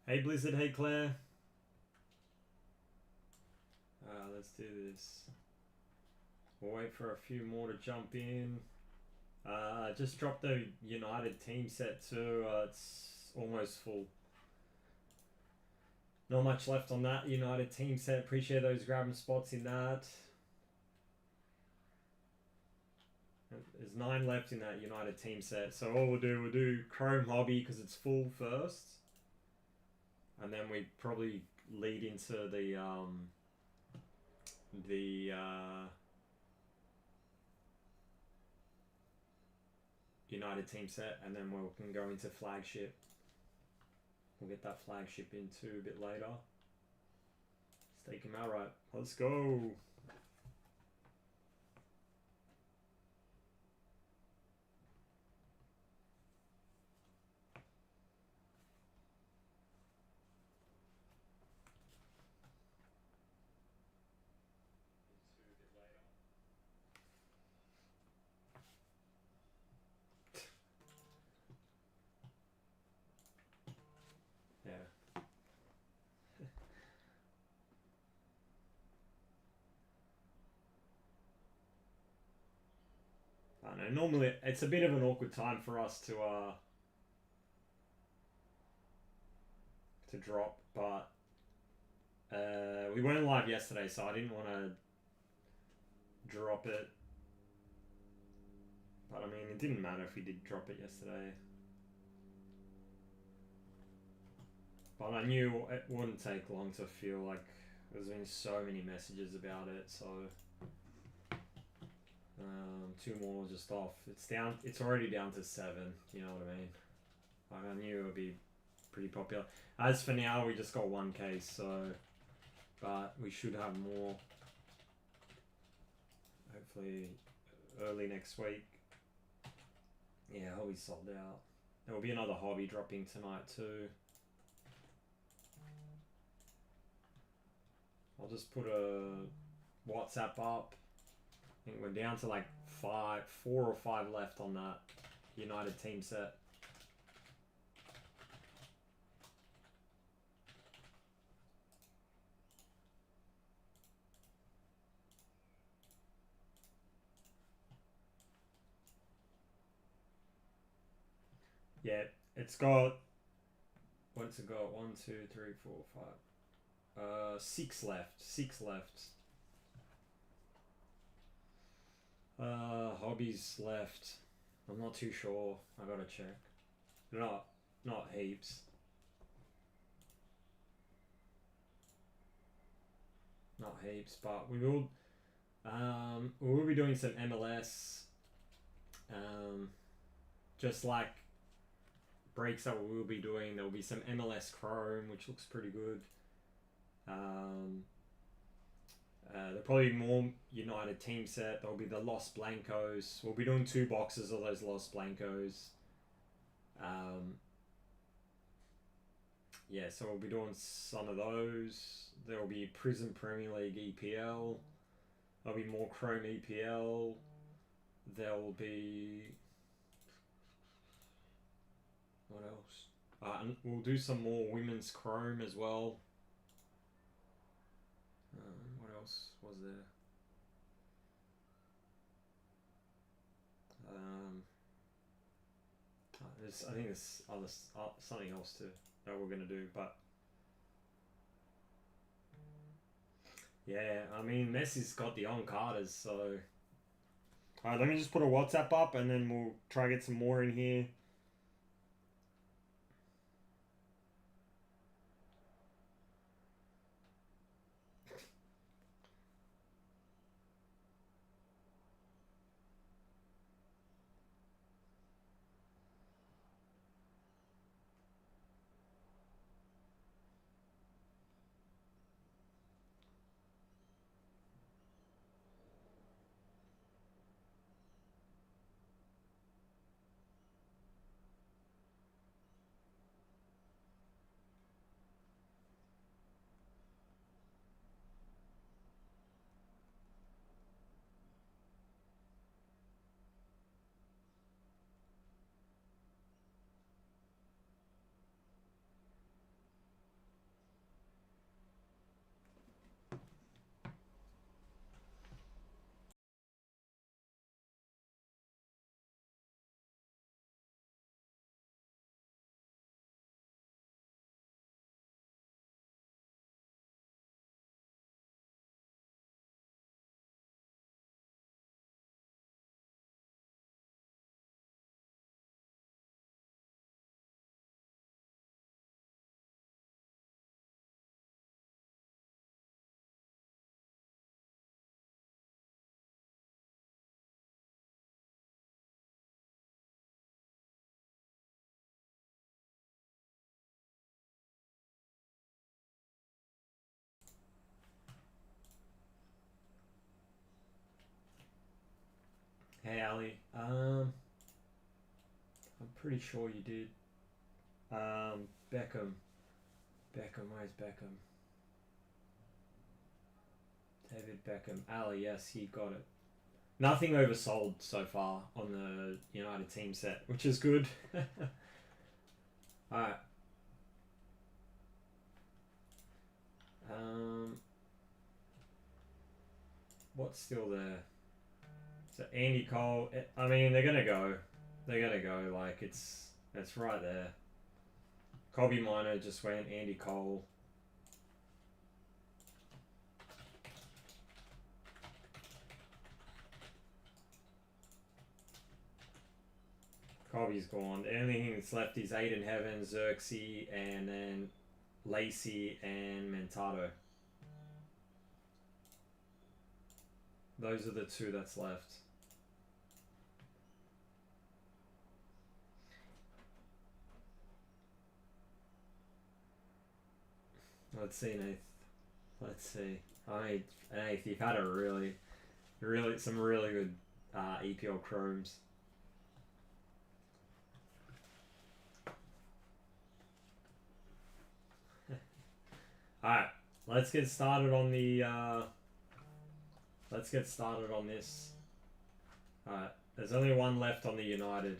Hey Blizzard, hey Claire. Let's do this. We'll wait for a few more to jump in. Just dropped the United team set too. It's almost full. Not much left on that United team set. Appreciate those grabbing spots in that. There's 9 left in that United team set. So all we'll do Chrome Hobby because it's full first. And then we probably lead into the United team set, and then we can go into flagship. We'll get that flagship into a bit later. Stake him out right. Let's go. I know, normally it's a bit of an awkward time for us to drop, but we weren't live yesterday, so I didn't want to drop it. But I mean, it didn't matter if we did drop it yesterday. But I knew it wouldn't take long to feel like there's been so many messages about it, so 2 more just off. It's down. It's already down to 7. You know what I mean? I knew it would be pretty popular. As for now, we just got 1 case, so but we should have more. Hopefully, early next week. Yeah, hobby sold out. There will be another hobby dropping tonight too. I'll just put a WhatsApp up. I think we're down to like 4 or 5 left on that United team set. Yeah, it's got, what's it got? 1, 2, 3, 4, 5. 6 left. 6 left. Hobbies left. I'm not too sure. I gotta check. Not heaps. Not heaps, but we will be doing some MLS. Just like breaks that we will be doing. There will be some MLS Chrome, which looks pretty good. There'll probably be more United team set. There'll be the Los Blancos. We'll be doing 2 boxes of those Los Blancos. Yeah, so we'll be doing some of those. There will be Prison Premier League EPL. There'll be more Chrome EPL. There will be... what else? And we'll do some more Women's Chrome as well. What else was there? I think there's something else too that we're gonna do, but yeah, I mean Messi's got the on-carders, so alright, let me just put a WhatsApp up and then we'll try to get some more in here. Hey Ali. I'm pretty sure you did. Beckham. Where's Beckham? David Beckham. Ali, yes, he got it. Nothing oversold so far on the United team set, which is good. Alright. What's still there? So Andy Cole. I mean, they're gonna go. Like it's right there. Kobe Minor just went. Andy Cole. Kobe's gone. The only thing that's left is Aiden Heaven, Xerxes, and then Lacey and Mentado. Those are the two that's left. Let's see, Nath. Let's see. I mean, Nath, you've had a some really good EPL chromes. Alright, let's get started on the let's get started on this. Alright, there's only one left on the United.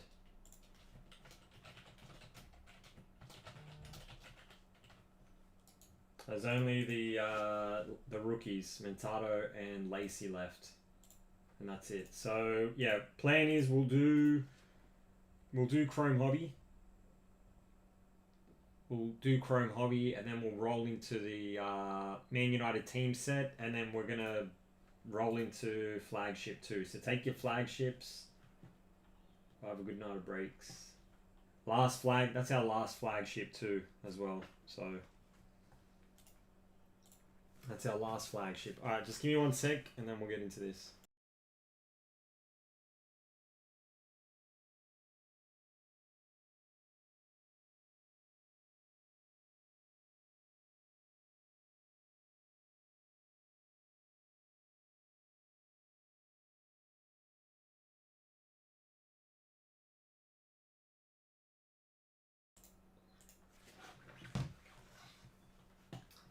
There's only the rookies, Mentado and Lacey left. And that's it. So yeah, plan is we'll do Chrome Hobby. We'll do Chrome Hobby, and then we'll roll into the Man United team set, and then we're gonna roll into flagship too. So take your flagships. Have a good night of breaks. Last flag. That's our last flagship too, as well. So that's our last flagship. All right, just give me 1 sec, and then we'll get into this.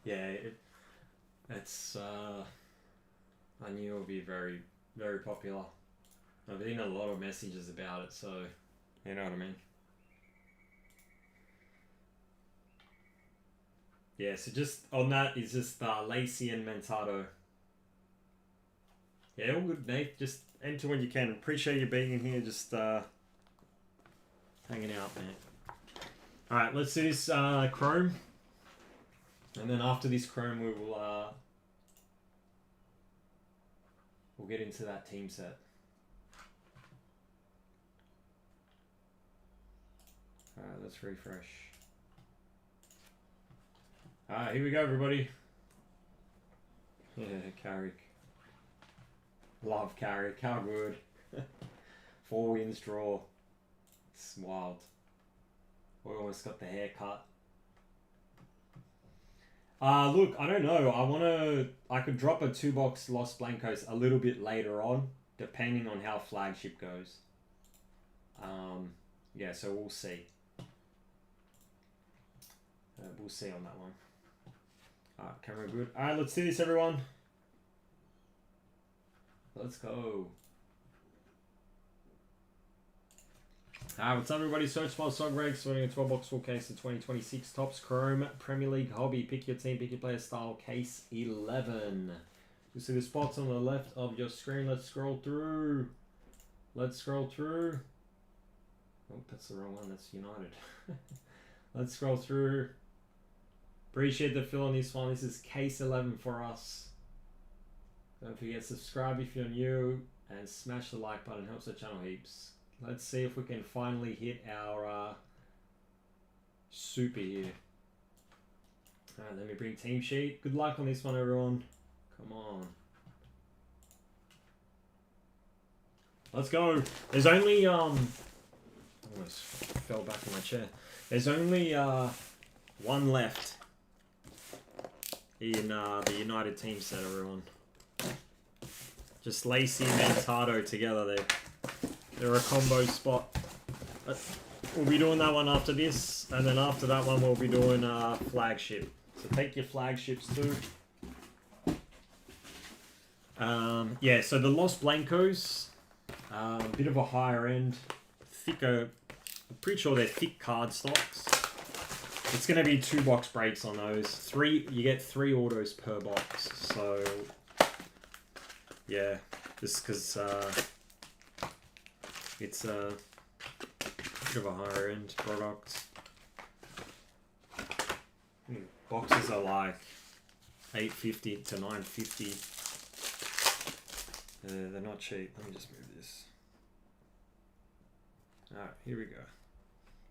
Yeah, it's I knew it would be very, very popular. I've been a lot of messages about it, so you know what I mean. Yeah, so just on that is just Lacey and Mentado. Yeah, all good, Nate. Just enter when you can. Appreciate you being in here, just hanging out, man. Alright, let's do this Chrome. And then after this Chrome, we will we'll get into that team set. Alright, let's refresh. Alright, here we go, everybody. Yeah, Carrick. Love Carrick. How good. 4 wins draw. It's wild. We almost got the haircut. Look, I don't know. I could drop a 2-box Los Blancos a little bit later on, depending on how flagship goes. Yeah, so we'll see. We'll see on that one. Alright, camera good. Alright, let's do this, everyone. Let's go. What's up, everybody? Search file Sogreg, sorting a 12-box full case of 2026 Topps Chrome Premier League Hobby. Pick your team, pick your player style, case 11. You see the spots on the left of your screen. Let's scroll through. Let's scroll through. Oh, that's the wrong one. That's United. Let's scroll through. Appreciate the fill on this one. This is case 11 for us. Don't forget to subscribe if you're new and smash the like button. Helps the channel heaps. Let's see if we can finally hit our super here. Alright, let me bring team sheet. Good luck on this one, everyone. Come on. Let's go. There's only almost fell back in my chair. There's only one left in the United team set, everyone. Just Lacey and Mentado together there. They're a combo spot. We'll be doing that one after this, and then after that one we'll be doing flagship. So take your flagships too. Yeah, so the Los Blancos, bit of a higher end, thicker. I'm pretty sure they're thick card stocks. It's going to be 2 box breaks on those. You get 3 autos per box. So yeah, just because it's a bit of a higher end product. Boxes are like $8.50 to $9.50. They're not cheap. Let me just move this. Alright, here we go.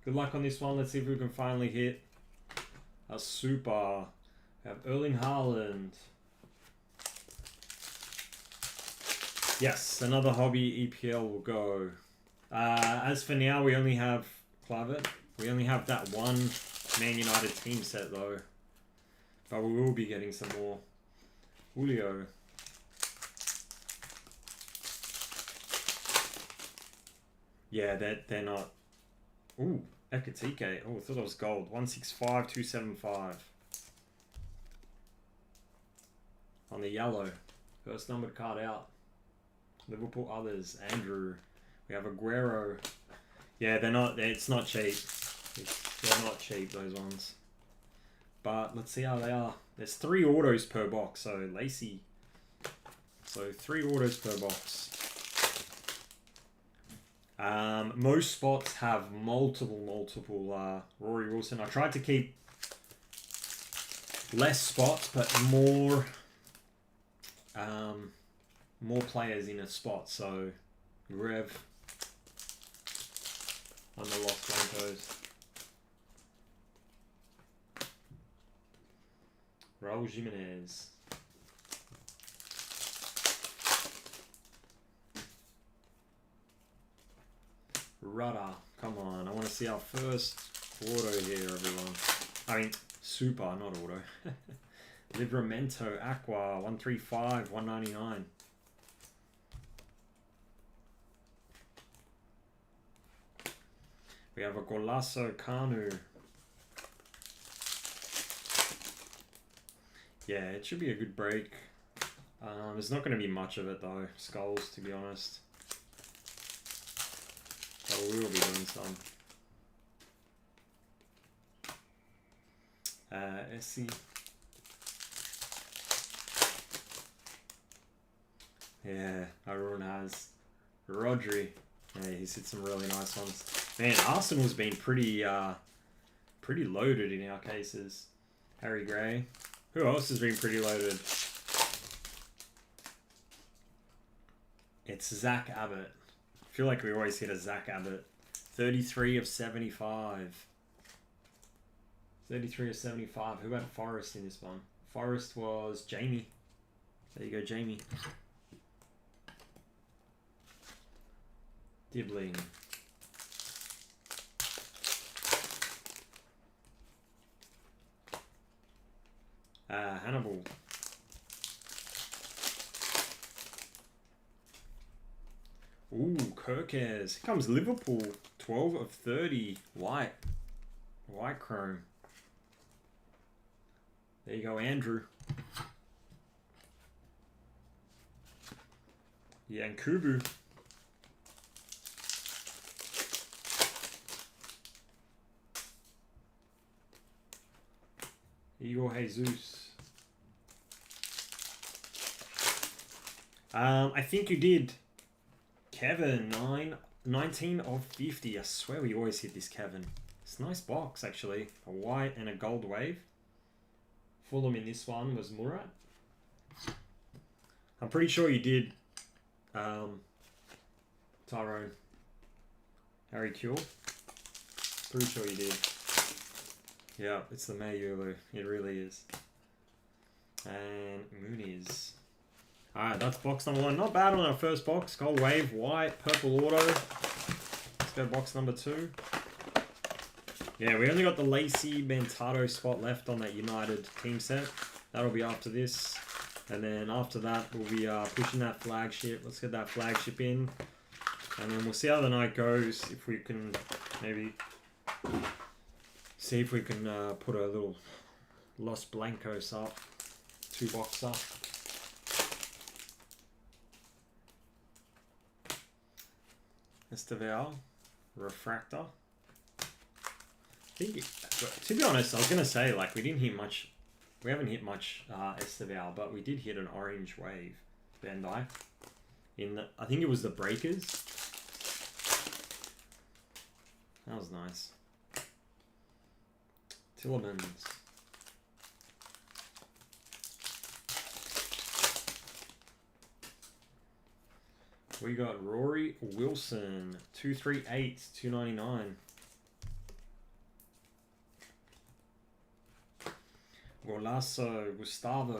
Good luck on this one. Let's see if we can finally hit a super. We have Erling Haaland. Yes, another hobby EPL will go. As for now, we only have Clavet. We only have that one Man United team set though. But we will be getting some more. Julio. Yeah, they're not. Ooh, Ekatike. Oh, I thought it was gold. 165, 275. On the yellow. First numbered card out. Liverpool others. Andrew. We have Aguero. Yeah, they're not. It's not cheap. They're not cheap, those ones. But let's see how they are. There's 3 autos per box, so Lacey. So 3 autos per box. Most spots have multiple Rory Wilson. I tried to keep less spots, but more players in a spot. So Rev on the Los Blancos. Raul Jimenez. Rudder. Come on. I want to see our first auto here, everyone. I mean, super, not auto. Livramento Aqua. 135, 199. We have a Golasso Kanu. Yeah, it should be a good break. There's not going to be much of it though. Skulls, to be honest. But we will be doing some. Essie. Yeah, Arun has. Rodri. Yeah, he's hit some really nice ones. Man, Arsenal's been pretty loaded in our cases. Harry Gray. Who else has been pretty loaded? It's Zach Abbott. I feel like we always hit a Zach Abbott. 33 of 75. 33 of 75. Who had Forrest in this one? Forrest was Jamie. There you go, Jamie. Dibbling. Hannibal. Ooh, Kirkes. Here comes Liverpool. 12 of 30. White. White chrome. There you go, Andrew. Yankubu. Igor Jesus. I think you did. Kevin, 19 of 50. I swear we always hit this Kevin. It's a nice box, actually. A white and a gold wave. Fulham in this one was Murat. I'm pretty sure you did. Tyrone. Harry Kuehl. Pretty sure you did. Yeah, it's the Mayulu. It really is. And Moonies. Alright, that's box number 1. Not bad on our first box. Gold wave, white, purple auto. Let's go box number 2. Yeah, we only got the Lacey Mentado spot left on that United team set. That'll be after this. And then after that, we'll be pushing that flagship. Let's get that flagship in. And then we'll see how the night goes. If we can maybe see if we can put a little Los Blancos up. 2-boxer. Esteval. Refractor. I think, to be honest, I was going to say, like, we didn't hit much. We haven't hit much Esteval, but we did hit an orange wave. Van Dyke. In the, I think it was the Breakers. That was nice. Tillemans. We got Rory Wilson, 238, 299. Golasso, Gustavo.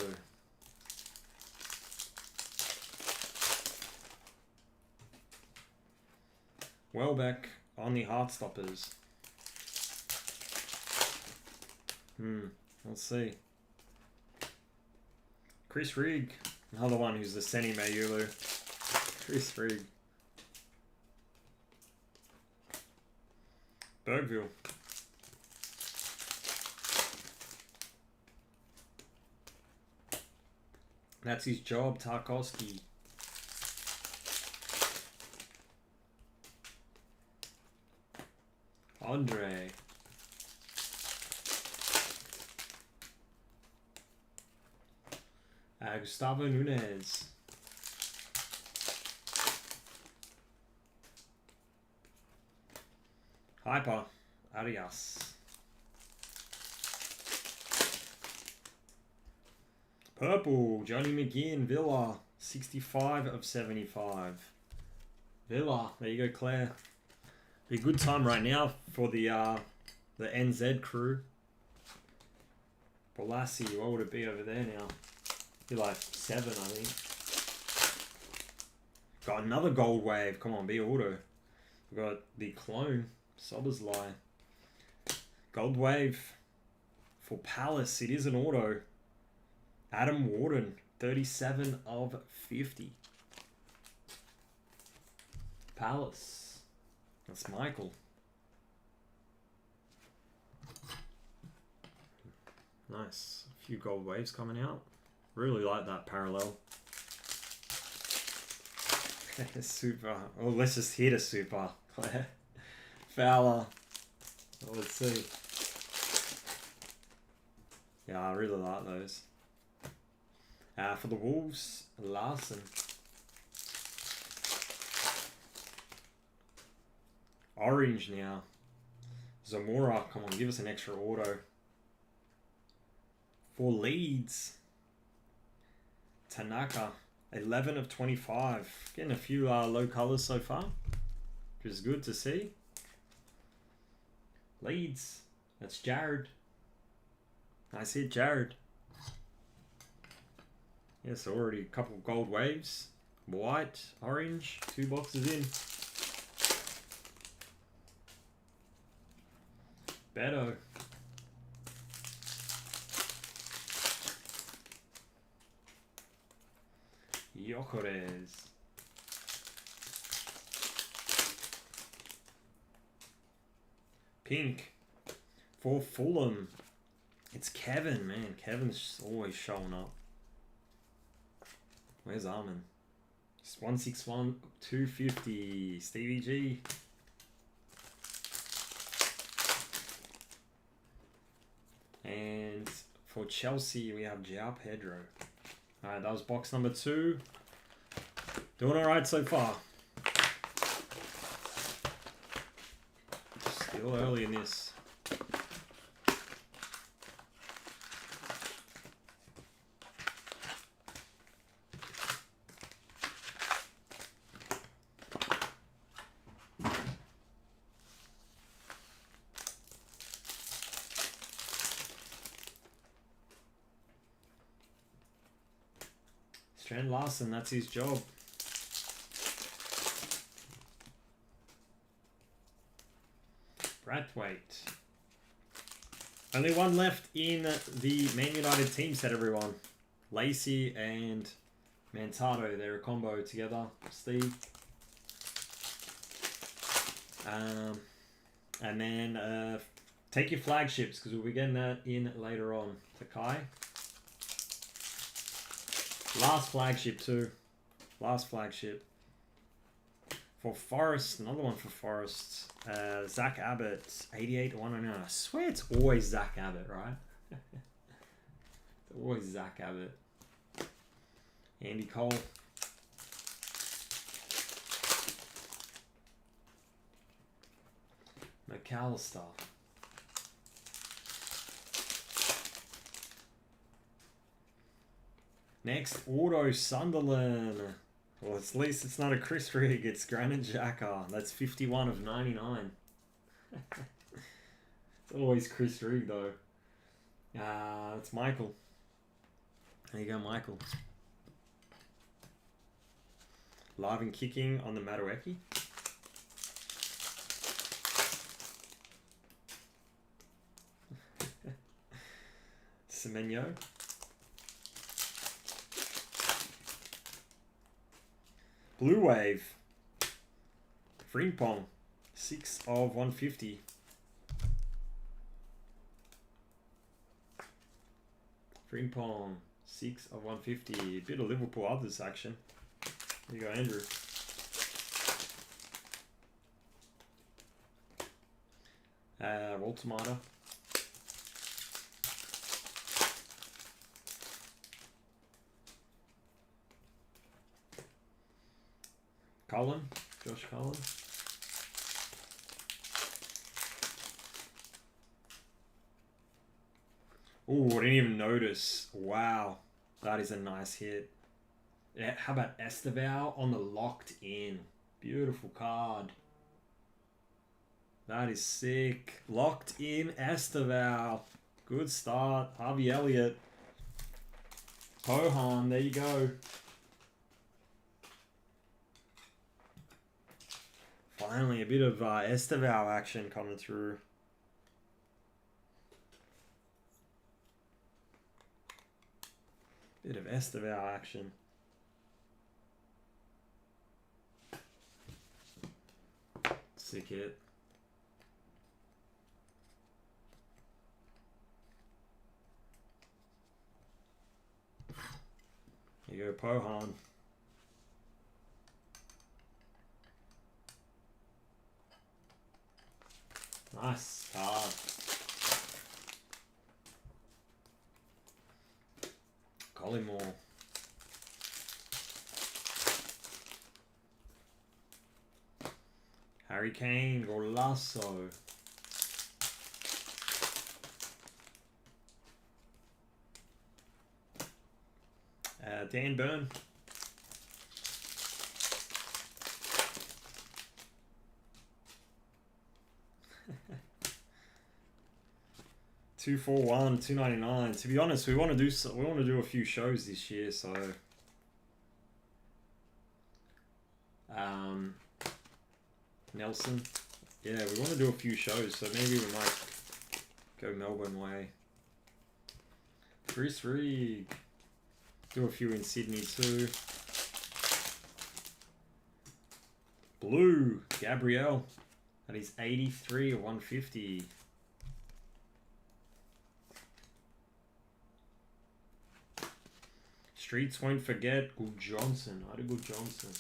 Welbeck on the Heartstoppers. Let's see. Chris Rigg, another one who's the Seni Mayulu. Chris Rigg. Bergville. That's his job, Tarkovsky. Andre. Gustavo Nunez. Hyper. Arias. Purple. Johnny McGinn. Villa. 65 of 75. Villa. There you go, Claire. Be a good time right now for the NZ crew. Bolassi. What would it be over there now? Be like 7, I think. Got another gold wave. Come on, be auto. We got the clone. Sobersley. Gold wave for Palace. It is an auto. Adam Warden. 37 of 50. Palace. That's Michael. Nice. A few gold waves coming out. Really like that parallel. Super. Oh, let's just hit a super. Claire. Fowler. Oh, let's see. Yeah, I really like those. For the Wolves, Larson. Orange now. Zamora, come on, give us an extra auto. For Leeds. Tanaka, 11 of 25. Getting a few low colours so far, which is good to see. Leeds, that's Jared. Nice hit, Jared. Yes, already a couple of gold waves. White, orange, 2 boxes in. Beto. Yokores. Pink. For Fulham. It's Kevin, man. Kevin's always showing up. Where's Armin? It's 161, 250. Stevie G. And for Chelsea, we have João Pedro. Alright, that was box number 2. Doing alright so far. Still early in this. Strand Larson, that's his job. Brathwaite. Only one left in the Man United team set, everyone. Lacey and Mantato, they're a combo together. Steve. And then take your flagships, because we'll be getting that in later on. Takai. Last flagship too. Last flagship. For Forest, another one for Forest. Zach Abbott, 88-109. I swear it's always Zach Abbott, right? It's always Zach Abbott. Andy Cole. McAllister. Next, Auto Sunderland. Well, at least it's not a Chris Rigg, it's Granit Xhaka. That's 51 of 99. It's always Chris Rigg, though. It's Michael. There you go, Michael. Live and kicking on the Madueke. Semenyo. Blue Wave. Frimpong. 6 of 150. Frimpong. 6 of 150. A bit of Liverpool others action. There you go, Andrew. Walter Mata. Cullen, Josh Cullen. Oh, I didn't even notice. Wow, that is a nice hit. Yeah, how about Esteval on the locked in? Beautiful card. That is sick. Locked in Esteval. Good start. Harvey Elliott. Hohan, there you go. Finally, a bit of Esteval action coming through. Bit of Esteval action. Sick hit. There you go, Pohan. Nice card. Collymore. Harry Kane, Golasso. Dan Burn. $241, $299. To be honest, we want to do a few shows this year, so Nelson. Yeah, we want to do a few shows, so maybe we might go Melbourne way. Chris Rigg. Do a few in Sydney too. Blue, Gabrielle. That is 83 of 150. Streets won't forget. Good Johnson. I had a good Johnson.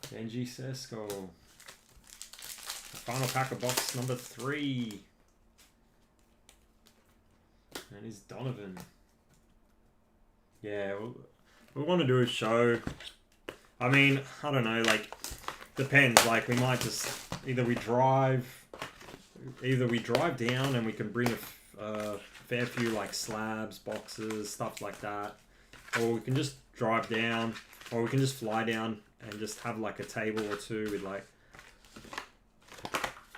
Benji Sesko. Final pack of box number 3. And is Donovan. Yeah, we want to do a show. I mean, I don't know, like, depends. Like, we might just either we drive down and we can bring a fair few like slabs, boxes, stuff like that, or we can just drive down, or we can just fly down and just have like a table or two with like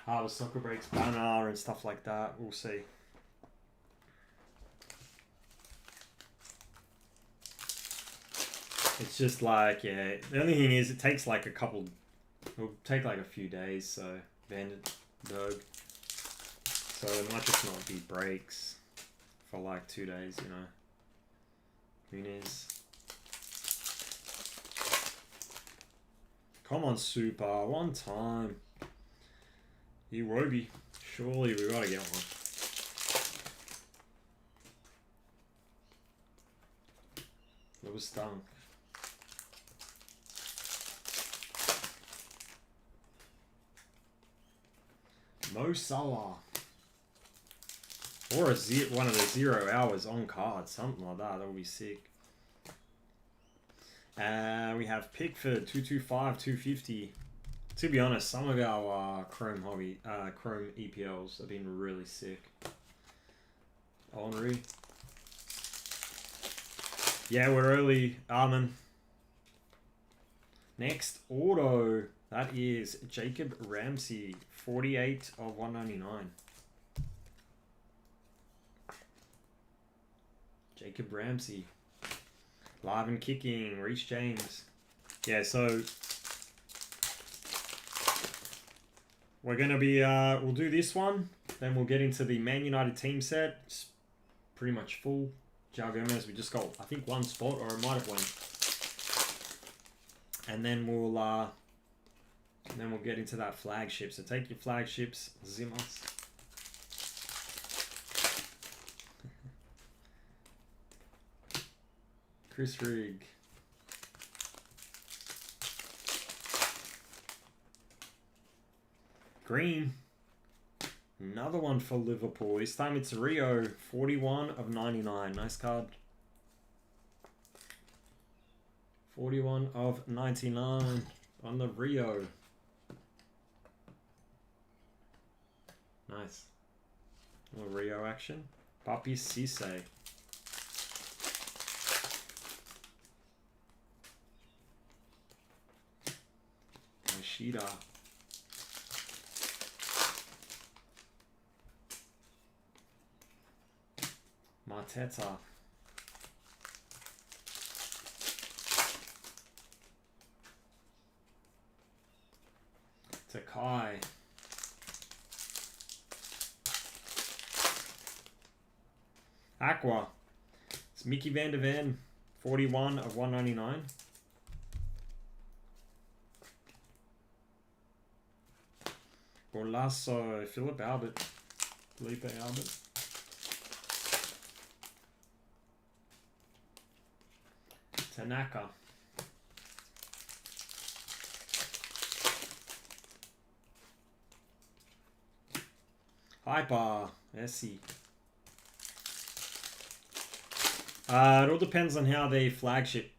Harbour Soccer Breaks banner and stuff like that. We'll see. It's just like, yeah, the only thing is it takes like it'll take like a few days, so Vandenberg. So it might just not be breaks for like 2 days, you know. Who knows? Come on, Super. One time. Iwobi. Surely we gotta get one. It was stung. Mo Salah. Or one of the 0 hours on card. Something like that. That would be sick. We have Pickford, 225, 250. To be honest, some of our Chrome EPLs have been really sick. Henry. Yeah, we're early, Armin. Next auto. That is Jacob Ramsey, 48 of 199. Jacob Ramsey. Live and kicking, Reece James. Yeah, so we're going to be, we'll do this one. Then we'll get into the Man United team set. It's pretty much full. João Gomez, we just got, I think, one spot, or it might have went. And then we'll get into that flagship. So take your flagships, Zimas. Chris Rigg. Green. Another one for Liverpool. This time it's Rio, 41 of 99. Nice card. 41 of 99 on the Rio. Nice. A little Rio action. Papi Cisse. Ishida. Mateta. Takai. Aqua. It's Mickey Van de Ven. 41 of 199. Golasso. Philip Albert. Felipe Albert. Tanaka. Hyper. Essie. It all depends on how the flagship...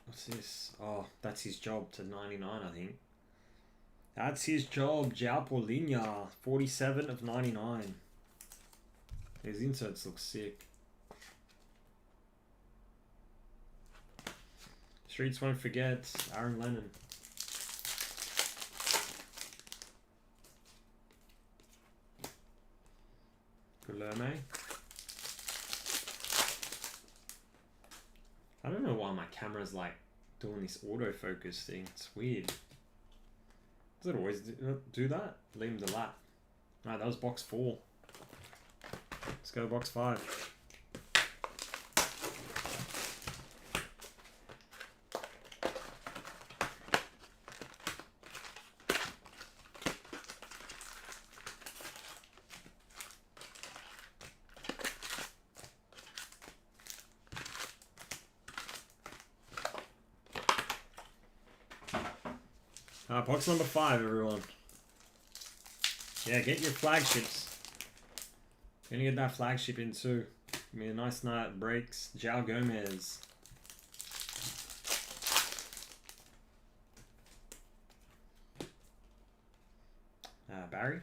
What's this? Oh, that's his job to 99, I think. That's his job. João Paulinho. 47 of 99. His inserts look sick. Streets won't forget. Aaron Lennon. Guilherme. I don't know why my camera's like doing this autofocus thing. It's weird. Does it always do that? Liam Delap. Alright, that was box 4. Let's go box 5. Box number 5, everyone. Yeah, get your flagships. Gonna get that flagship in too. Give me a nice night. Breaks. João Gomez. Barry.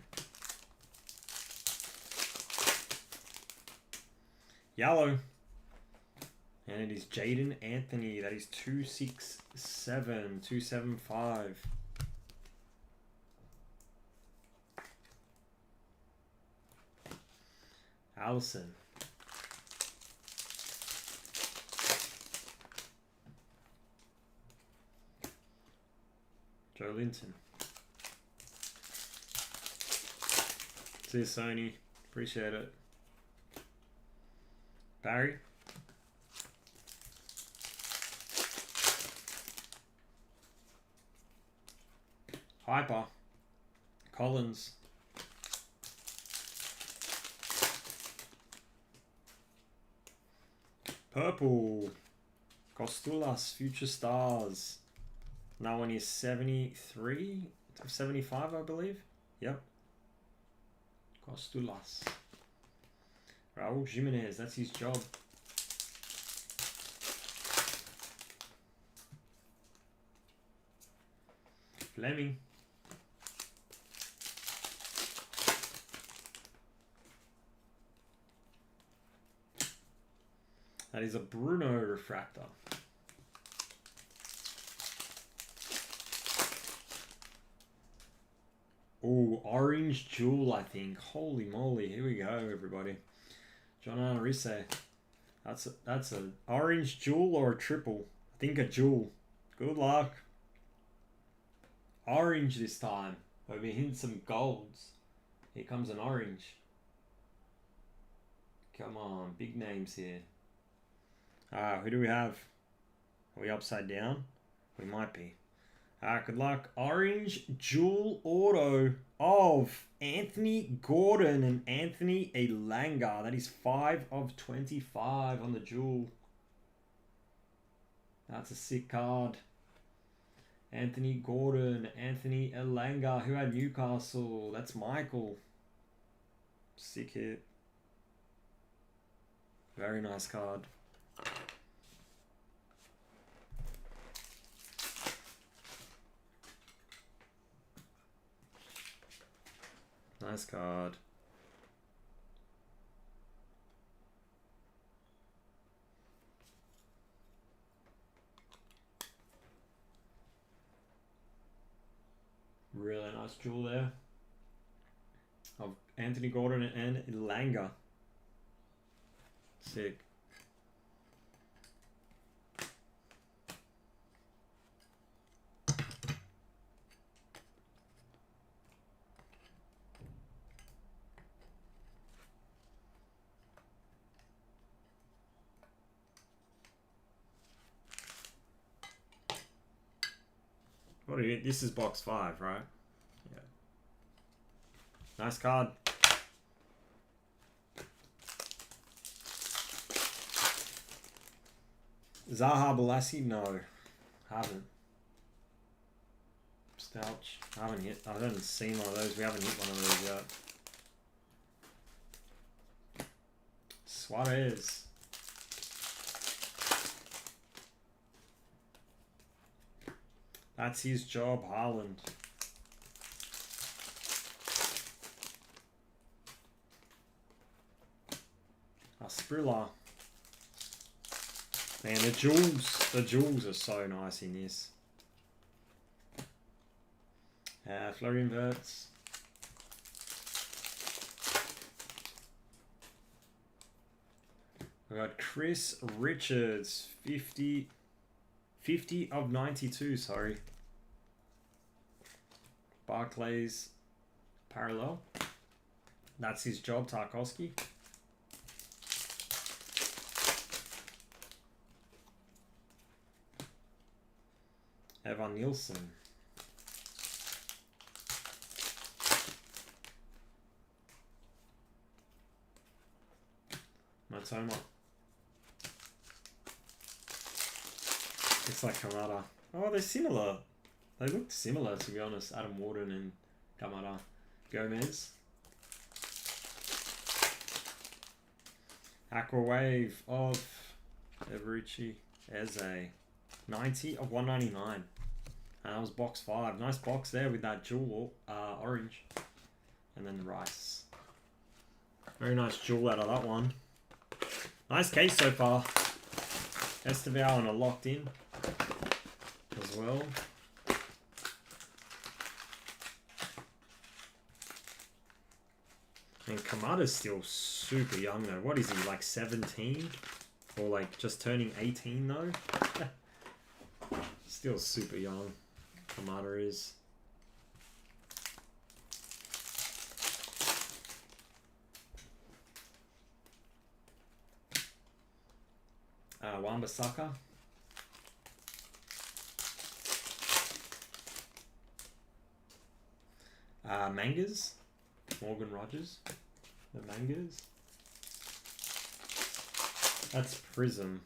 Yellow. And it is Jaden Anthony. That is 267, 275. Allison. Joe Linton. See you, Sony. Appreciate it. Barry. Hyper. Collins. Purple. Costulas, Future Stars. That one is 73, 75, I believe. Yep. Costulas. Raul Jimenez, that's his job. Fleming. That is a Bruno refractor. Oh, orange jewel, I think. Holy moly, here we go, everybody. John Arise. That's a orange jewel or a triple. I think a jewel. Good luck. Orange this time. We'll be hitting some golds. Here comes an orange. Come on, big names here. Who do we have? Are we upside down? We might be. Good luck. Orange jewel auto of Anthony Gordon and Anthony Elanga. That is 5 of 25 on the jewel. That's a sick card. Anthony Gordon, Anthony Elanga. Who had Newcastle? That's Michael. Sick hit. Very nice card. Nice card. Really nice jewel there of Anthony Gordon and Elanga. Sick. What do you get? This is box 5, right? Yeah. Nice card. Zaha Balassi? No. Haven't. Stouch. I haven't seen one of those. We haven't hit one of those yet. Suarez. That's his job, Haaland. Asprilla. Man, the jewels are so nice in this. Flurry inverts. We got Chris Richards, 50 of 92, sorry. Barclays parallel. That's his job, Tarkovsky. Evan Nielsen. Matoma. It's like Kamada. Oh, they're similar. They look similar, to be honest. Adam Warden and Kamada. Gomez. Aqua Wave of Everici Eze. 90 of 199. And that was box 5. Nice box there with that jewel orange. And then the rice. Very nice jewel out of that one. Nice case so far. Esteval and a locked in as well. And Kamada's still super young though. What is he, like 17? Or like just turning 18 though? Still super young. Kamada is. Wan-Bissaka. Mangas. Morgan Rogers. The Mangas. That's Prism.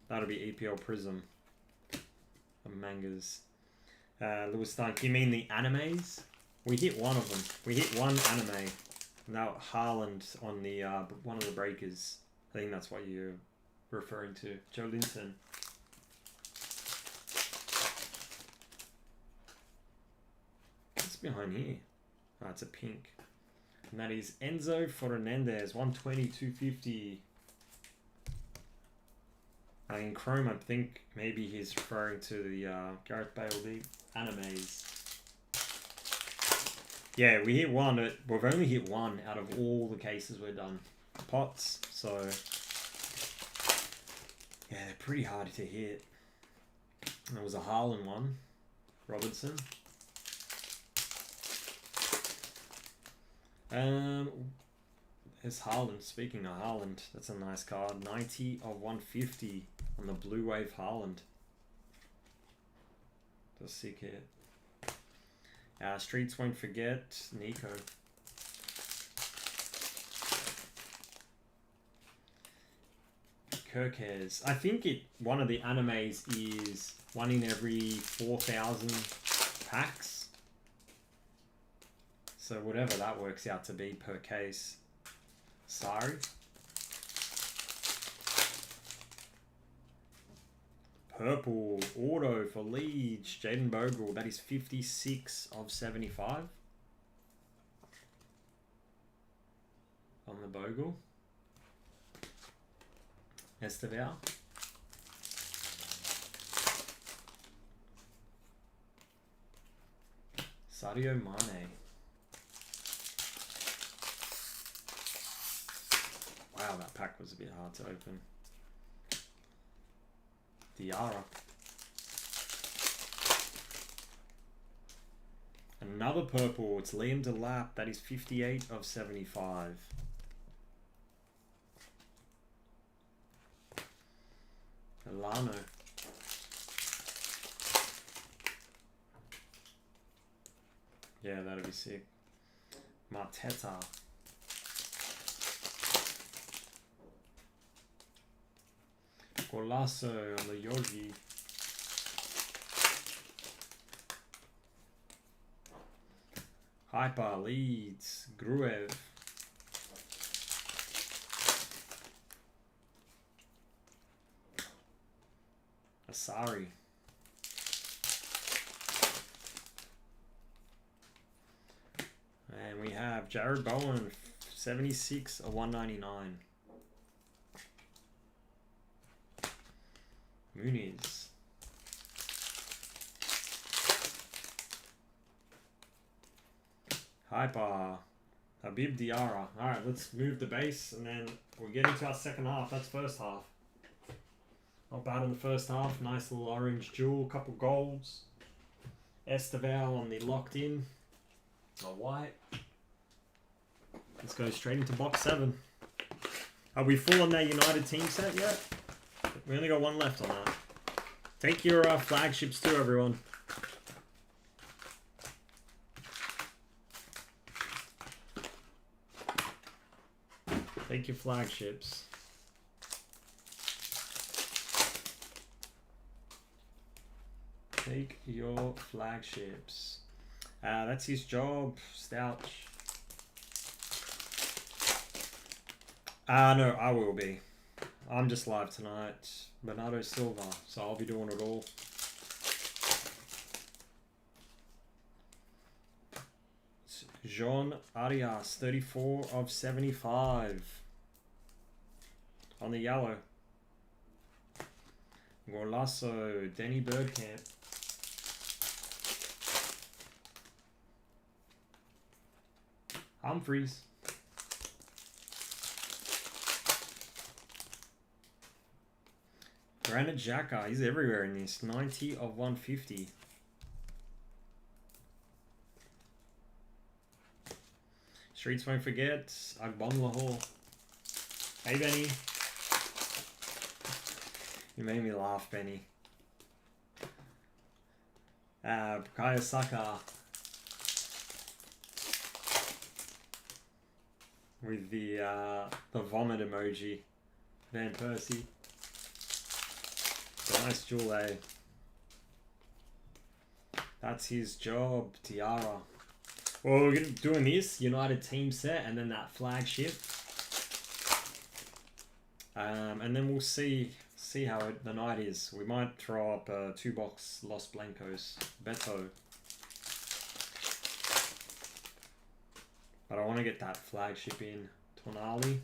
That'll be EPL Prism. The Mangas. Lewis Dunk. You mean the animes? We hit one of them. We hit one anime. Now Haaland on the one of the breakers. I think that's what you're referring to. Joe Linton. What's behind here? Oh, it's a pink. And that is Enzo Fernandez. 120, 250. In Chrome, I think maybe he's referring to the Gareth Bale animes. Yeah, we hit one. We've only hit one out of all the cases we've done. Pots, so yeah, they're pretty hard to hit. There was a Haaland one. Robertson. There's Haaland. Speaking of Haaland, that's a nice card. 90 of 150 on the Blue Wave Haaland. Just sick hit. Streets won't forget Nico. Kirkes. I think one of the animes is 1 in every 4,000 packs. So whatever that works out to be per case. Sorry. Purple auto for Leeds. Jaden Bogle. That is 56 of 75. On the Bogle. Esteval. Sadio Mane. Wow, that pack was a bit hard to open. Diarra. Another purple. It's Liam Delap. That is 58 of 75. Elano. Yeah, that'd be sick. Marteta. Golasso on the Yogi. Hyper Leeds. Gruev. Asari. And we have Jared Bowen. 76 of 199. Muniz. Hyper. Habib Diarra. Alright, let's move the base and then we're getting to our second half. That's first half. Not bad in the first half. Nice little orange jewel. Couple golds. Esteval on the locked in. A white. Let's go straight into box 7. Are we full on that United team set yet? We only got one left on that. Take your flagships too, everyone. Take your flagships. Take your flagships. That's his job, Stouch. No, I will be. I'm just live tonight. Bernardo Silva, so I'll be doing it all. Jean Arias, 34 of 75. On the yellow. Golasso, Denny Birdcamp. Humphreys. Granit Xhaka, he's everywhere in this. 90 of 150. Streets won't forget. Agbon Lahore. Hey, Benny. You made me laugh, Benny. Bukayo Saka. with the vomit emoji. Van Persie. Nice jewel, eh? That's his job, Tiara. Well, we're doing this United team set and then that flagship. And then we'll see how the night is. We might throw up a 2-box Los Blancos. Beto. But I want to get that flagship in. Tonali.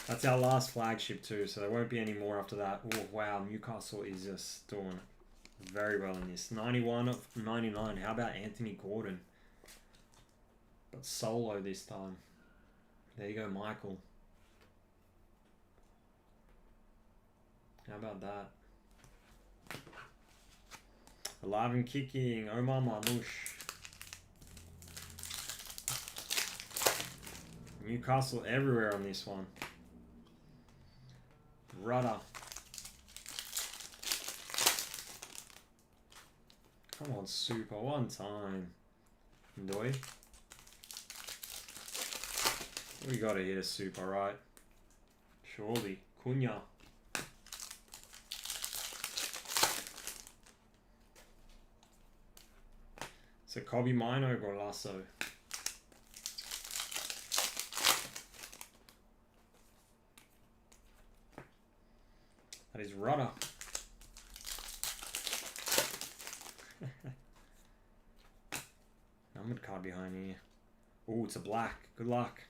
That's our last flagship too, so there won't be any more after that. Oh, wow, Newcastle is just doing very well in this. 91 of 99. How about Anthony Gordon? But solo this time. There you go, Michael. How about that? Alive and kicking, Omar Marmoush. Newcastle everywhere on this one. Rudder. Come on, super. One time. Ndoy. We gotta hit a super, right? Surely. Cunha. So Kobe Mino Golasso. That is Rudder. Numbered card behind here. Oh, it's a black. Good luck.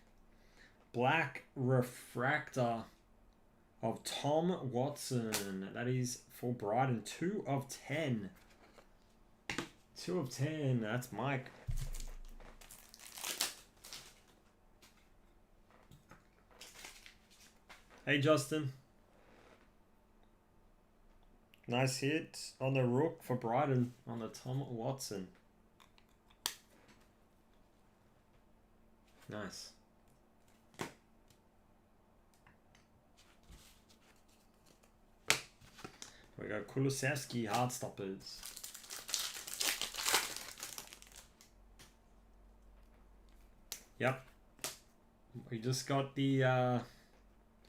Black refractor of Tom Watson. That is for Brighton. 2 of 10. 2 of 10. That's Mike. Hey, Justin. Nice hit on the rook for Brighton on the Tom Watson. Nice. We got Kulusevski Heartstoppers. Yep. We just got the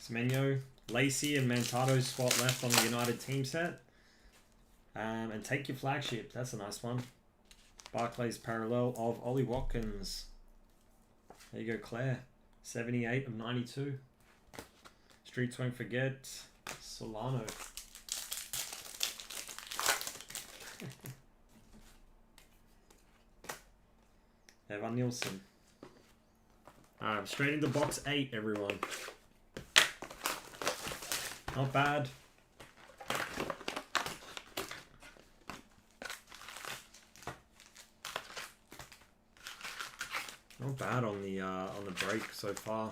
Semenyo, Lacey, and Mantato spot left on the United team set. And take your flagship. That's a nice one. Barclays parallel of Ollie Watkins. There you go, Claire. 78 of 92. Streets won't forget. Solano. Evan Nielsen. Straight into box 8, everyone. Not bad. Not bad on the break so far.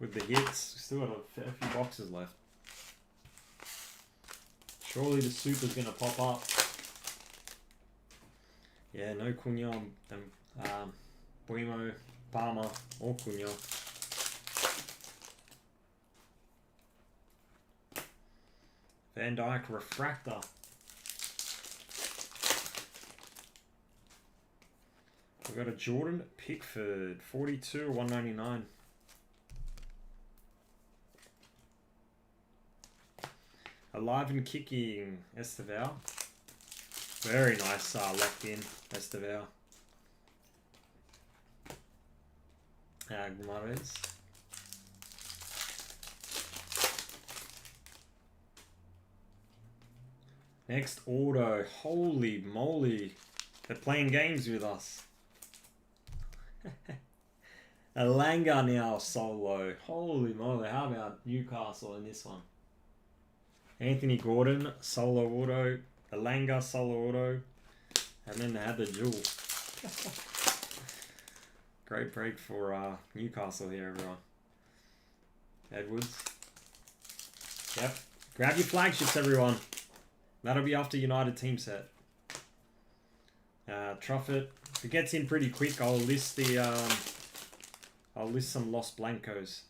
With the hits, still got a fair few boxes left. Surely the super's gonna pop up. Yeah, no Cunha and Buimo, Palmer, or Cunha. Van Dijk refractor. We've got a Jordan Pickford, 42, 199. Alive and kicking, Esteval. Very nice locked in, Esteval. Agmares. Next auto. Holy moly. They're playing games with us. Alanga now solo. Holy moly. How about Newcastle in this one? Anthony Gordon, solo auto. Alanga, solo auto. And then they had the duel. Great break for Newcastle here, everyone. Edwards. Yep. Grab your flagships, everyone. That'll be after United team set. Truffet. If it gets in pretty quick, I'll list the I'll list some Los Blancos.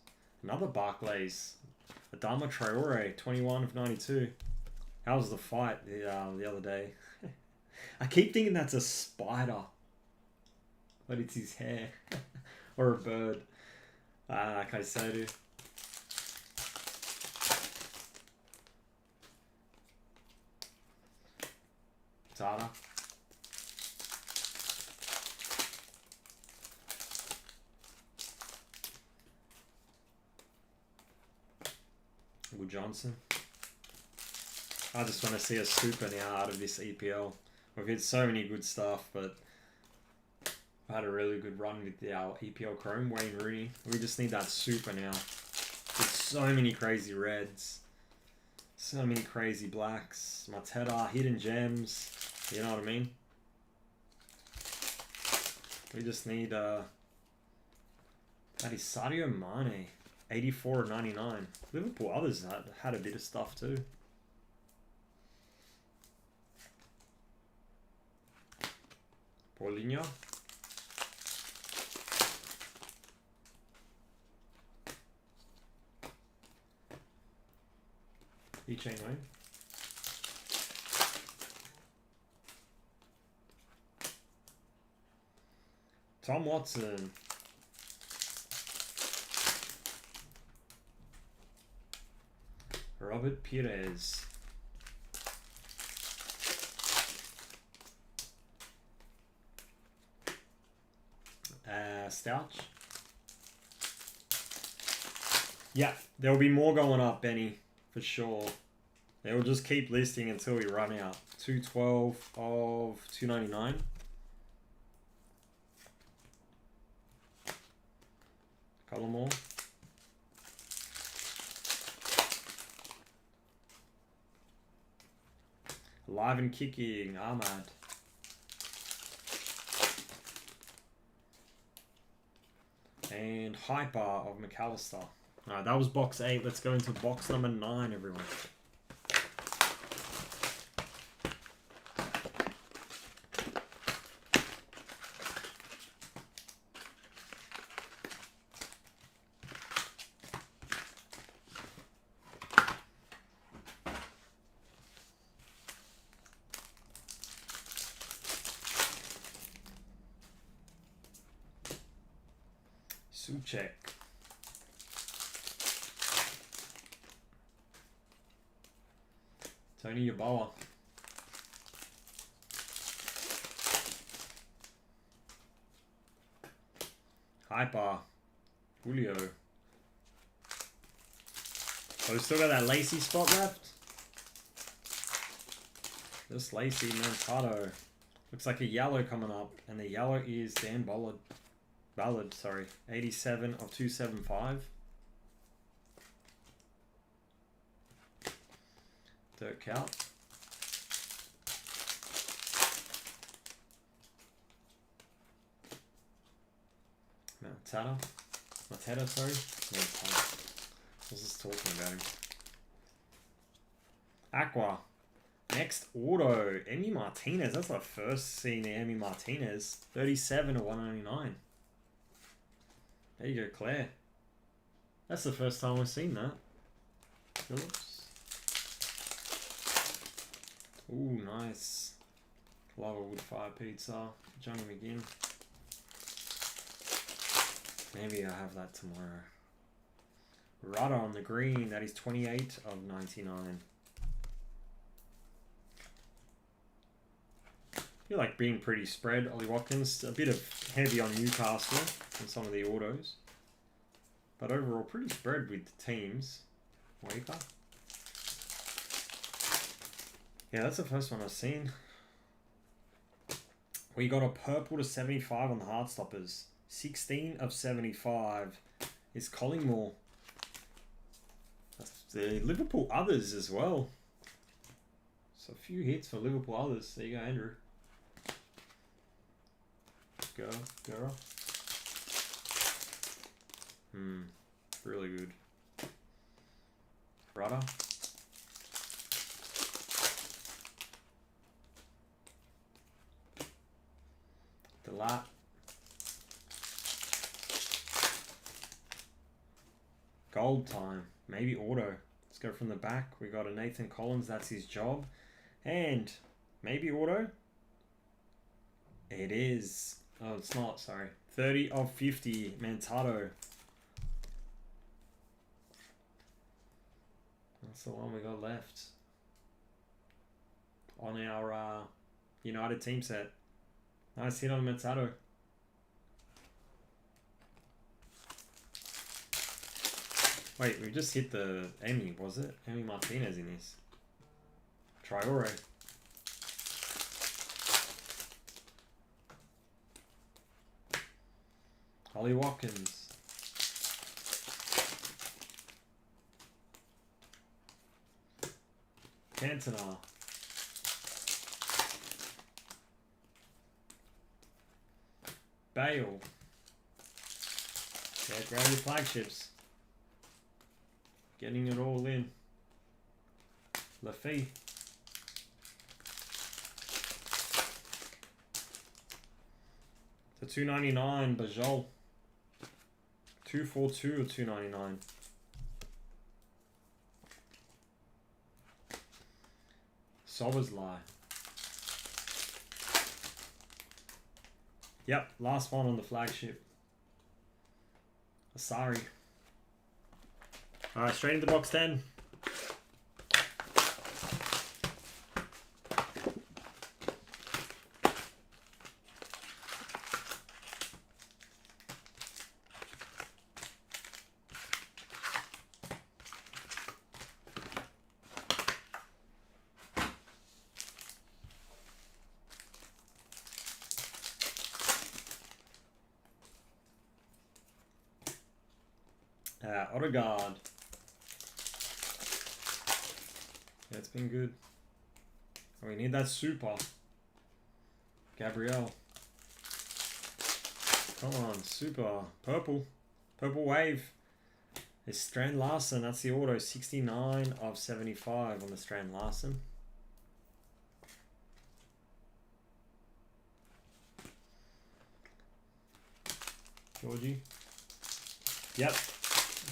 Another Barclays. Adama Traore, 21 of 92. How was the fight the other day? I keep thinking that's a spider, but it's his hair. Or a bird. Like I said. Tata. Will Johnson. I just want to see a super now out of this EPL. We've hit so many good stuff, but I had a really good run with our EPL Chrome, Wayne Rooney. We just need that super now. With so many crazy reds. So many crazy blacks. Mateta, hidden gems. You know what I mean? We just need that is Sadio Mane. 84.99. Liverpool others had a bit of stuff too. Paulinho. E-Chain Wayne. Tom Watson. Robert Pires. Stouch. Yeah, there will be more going up, Benny, for sure. They will just keep listing until we run out. 212 of 299. Couple more. Live and kicking, Ahmad. And Hyper of McAllister. Alright, that was box 8. Let's go into box number 9, everyone. Suchek. Tony Yeboah. Hyper. Julio. Oh, we still got that Lacey spot left? This Lacey, Mantato. Looks like a yellow coming up, and the yellow is Dan Ballard, sorry. 87 of 275. Dirk Cout. Mateta, sorry. I was just talking about him. Aqua. Next auto. Emi Martinez. That's our first seeing the Emi Martinez. 37 of 199. There you go, Claire. That's the first time we've seen that. Phillips. Ooh, nice. Lava wood fire pizza. Johnny McGinn. Maybe I'll have that tomorrow. Rudder on the green. That is 28 of 99. I feel like being pretty spread. Ollie Watkins, a bit of heavy on Newcastle in some of the autos. But overall, pretty spread with the teams. Waker. Yeah, that's the first one I've seen. We got a purple to 75 on the Heartstoppers. 16 of 75 is Collingmore. That's the Liverpool others as well. So a few hits for Liverpool others. There you go, Andrew. Girl. Really good. Rudder. Delat. Gold time. Maybe auto. Let's go from the back. We got a Nathan Collins. That's his job. And maybe auto. It is. Oh, it's not. Sorry. 30 of 50. Mantato. That's the one we got left on our United team set. Nice hit on Mantato. Wait, we just hit the Emmy, was it? Emmy Martinez in this. Traore. Ollie Watkins. Cantona. Bale. Yeah, grab your flagships. Getting it all in. Lafay. The 299 Bajol. 242 or 299. Sobersley. Yep, last one on the flagship. Asari. Alright, straight into box 10. Odegaard. Yeah, it's been good. Oh, we need that super. Gabriel. Come on, super. Purple. Purple wave. It's Strand Larson. That's the auto. 69 of 75 on the Strand Larson. Georgie. Yep.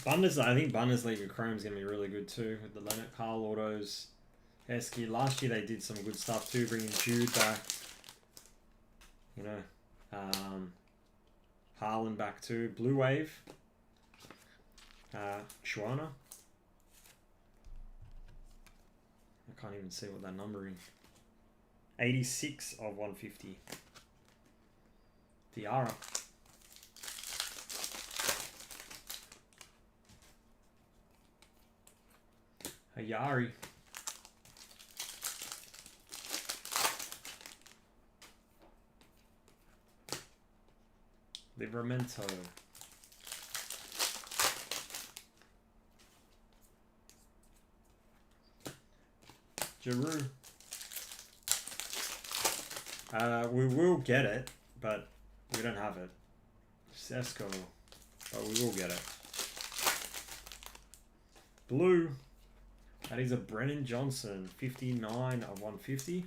Bundesliga, I think Bundesliga Chrome's going to be really good too with the Leonard Carl autos. Heskey. Last year they did some good stuff too, bringing Jude back. You know, Haaland back too. Blue Wave. Shuana. I can't even see what that number is. 86 of 150. Diarra. Hayari. Livramento. Giroud. We will get it, but we don't have it. Sesko. But we will get it. Blue. That is a Brennan Johnson, 59 of 150.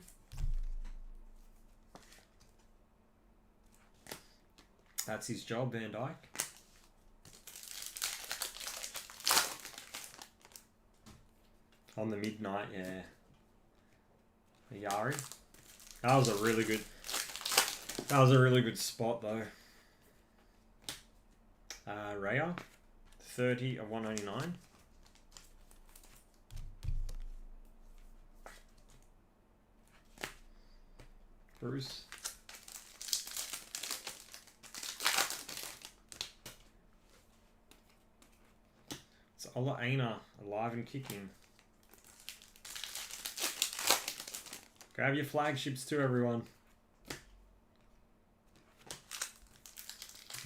That's his job, Van Dyke. On the midnight, yeah. Yari. That was a really good spot though. Raya, 30 of 199. Bruce. It's Ola Aina, alive and kicking. Grab your flagships too, everyone.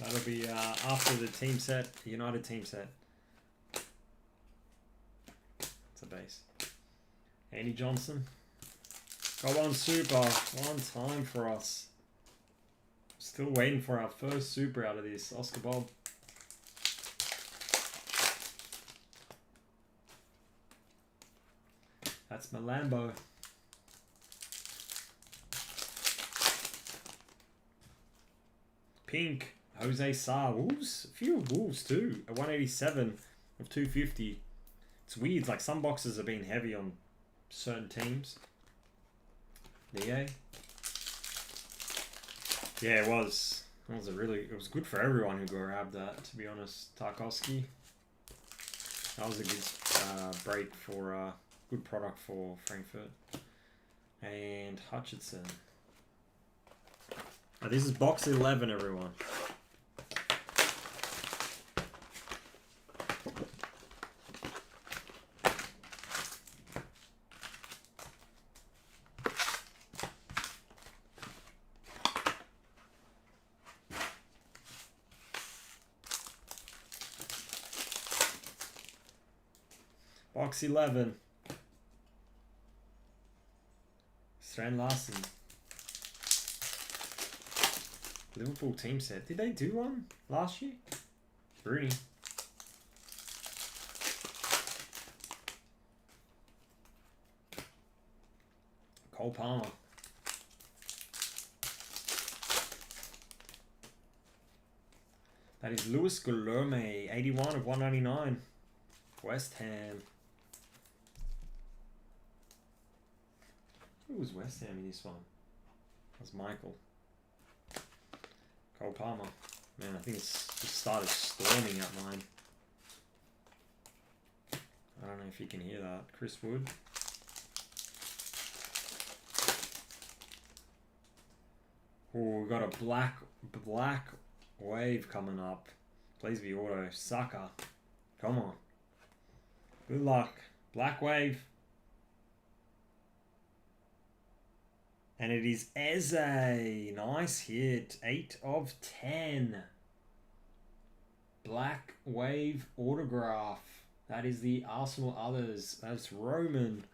That'll be after the team set, the United team set. It's a base. Andy Johnson. Got one super, one time for us. Still waiting for our first super out of this. Oscar Bob. That's Malambo. Pink. Jose Sa. Wolves. A few Wolves too. A 187 of 250. It's weird. Like some boxes have been heavy on certain teams. Yeah, it was. It was good for everyone who grabbed that, to be honest. Tarkovsky. That was a good break for good product for Frankfurt. And Hutchinson. Oh, this is box 11, everyone. Box 11. Strand Larsen. Liverpool team set. Did they do one last year? Rooney. Cole Palmer. That is Louis Guilherme, 81 of 199. West Ham. Who was West Ham in this one? That was Michael. Cole Palmer. Man, I think it's just started storming at mine. I don't know if you can hear that. Chris Wood. Oh, we've got a black wave coming up. Please be auto. Saka. Come on. Good luck. Black wave. And it is Eze. Nice hit. 8 of 10. Black wave autograph. That is the Arsenal others. That's Roman.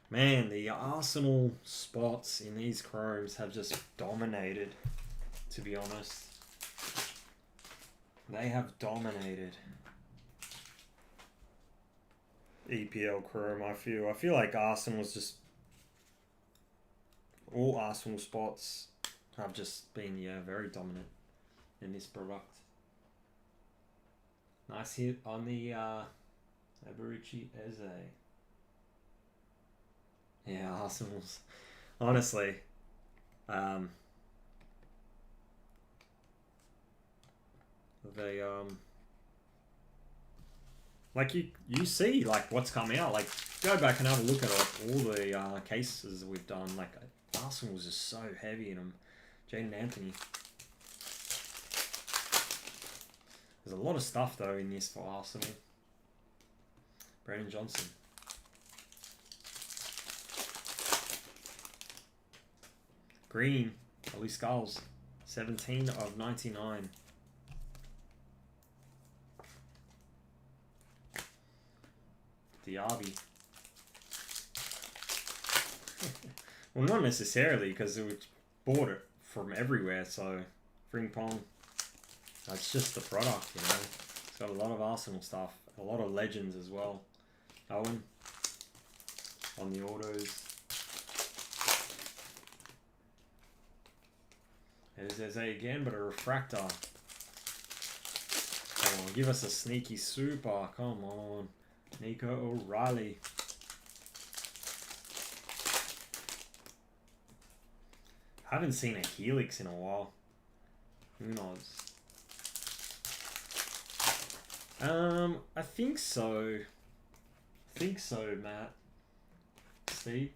Man, the Arsenal spots in these chromes have just dominated, to be honest. They have dominated. EPL chrome, I feel like Arsenal's just... All Arsenal spots have just been, very dominant in this product. Nice hit on the Abarici Eze. Yeah, Arsenal's honestly, they like you see like what's coming out. Like go back and have a look at all the cases we've done. Like Arsenal was just so heavy in them. Jaden Anthony. There's a lot of stuff though in this for Arsenal. Brandon Johnson. Green, Ollie Skulls, 17 of 99. Diaby. Well, not necessarily, because we bought it from everywhere, so Frimpong, that's just the product, It's got a lot of Arsenal stuff, a lot of legends as well. Owen, on the autos. There's Eze again, but a refractor. Come on, give us a sneaky super. Come on. Nico O'Reilly. Haven't seen a Helix in a while. Who knows? I think so. Matt. Steve.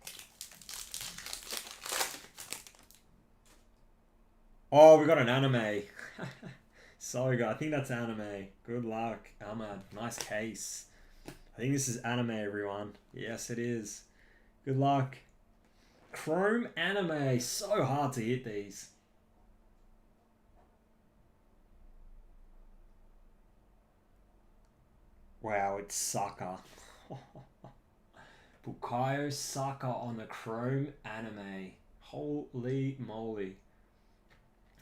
Oh, we got an anime. Sorry, guys. I think that's anime. Good luck, Ahmad. Nice case. I think this is anime, everyone. Yes, it is. Good luck. Chrome anime. So hard to hit these. Wow, it's Saka. Bukayo Saka on the Chrome anime. Holy moly.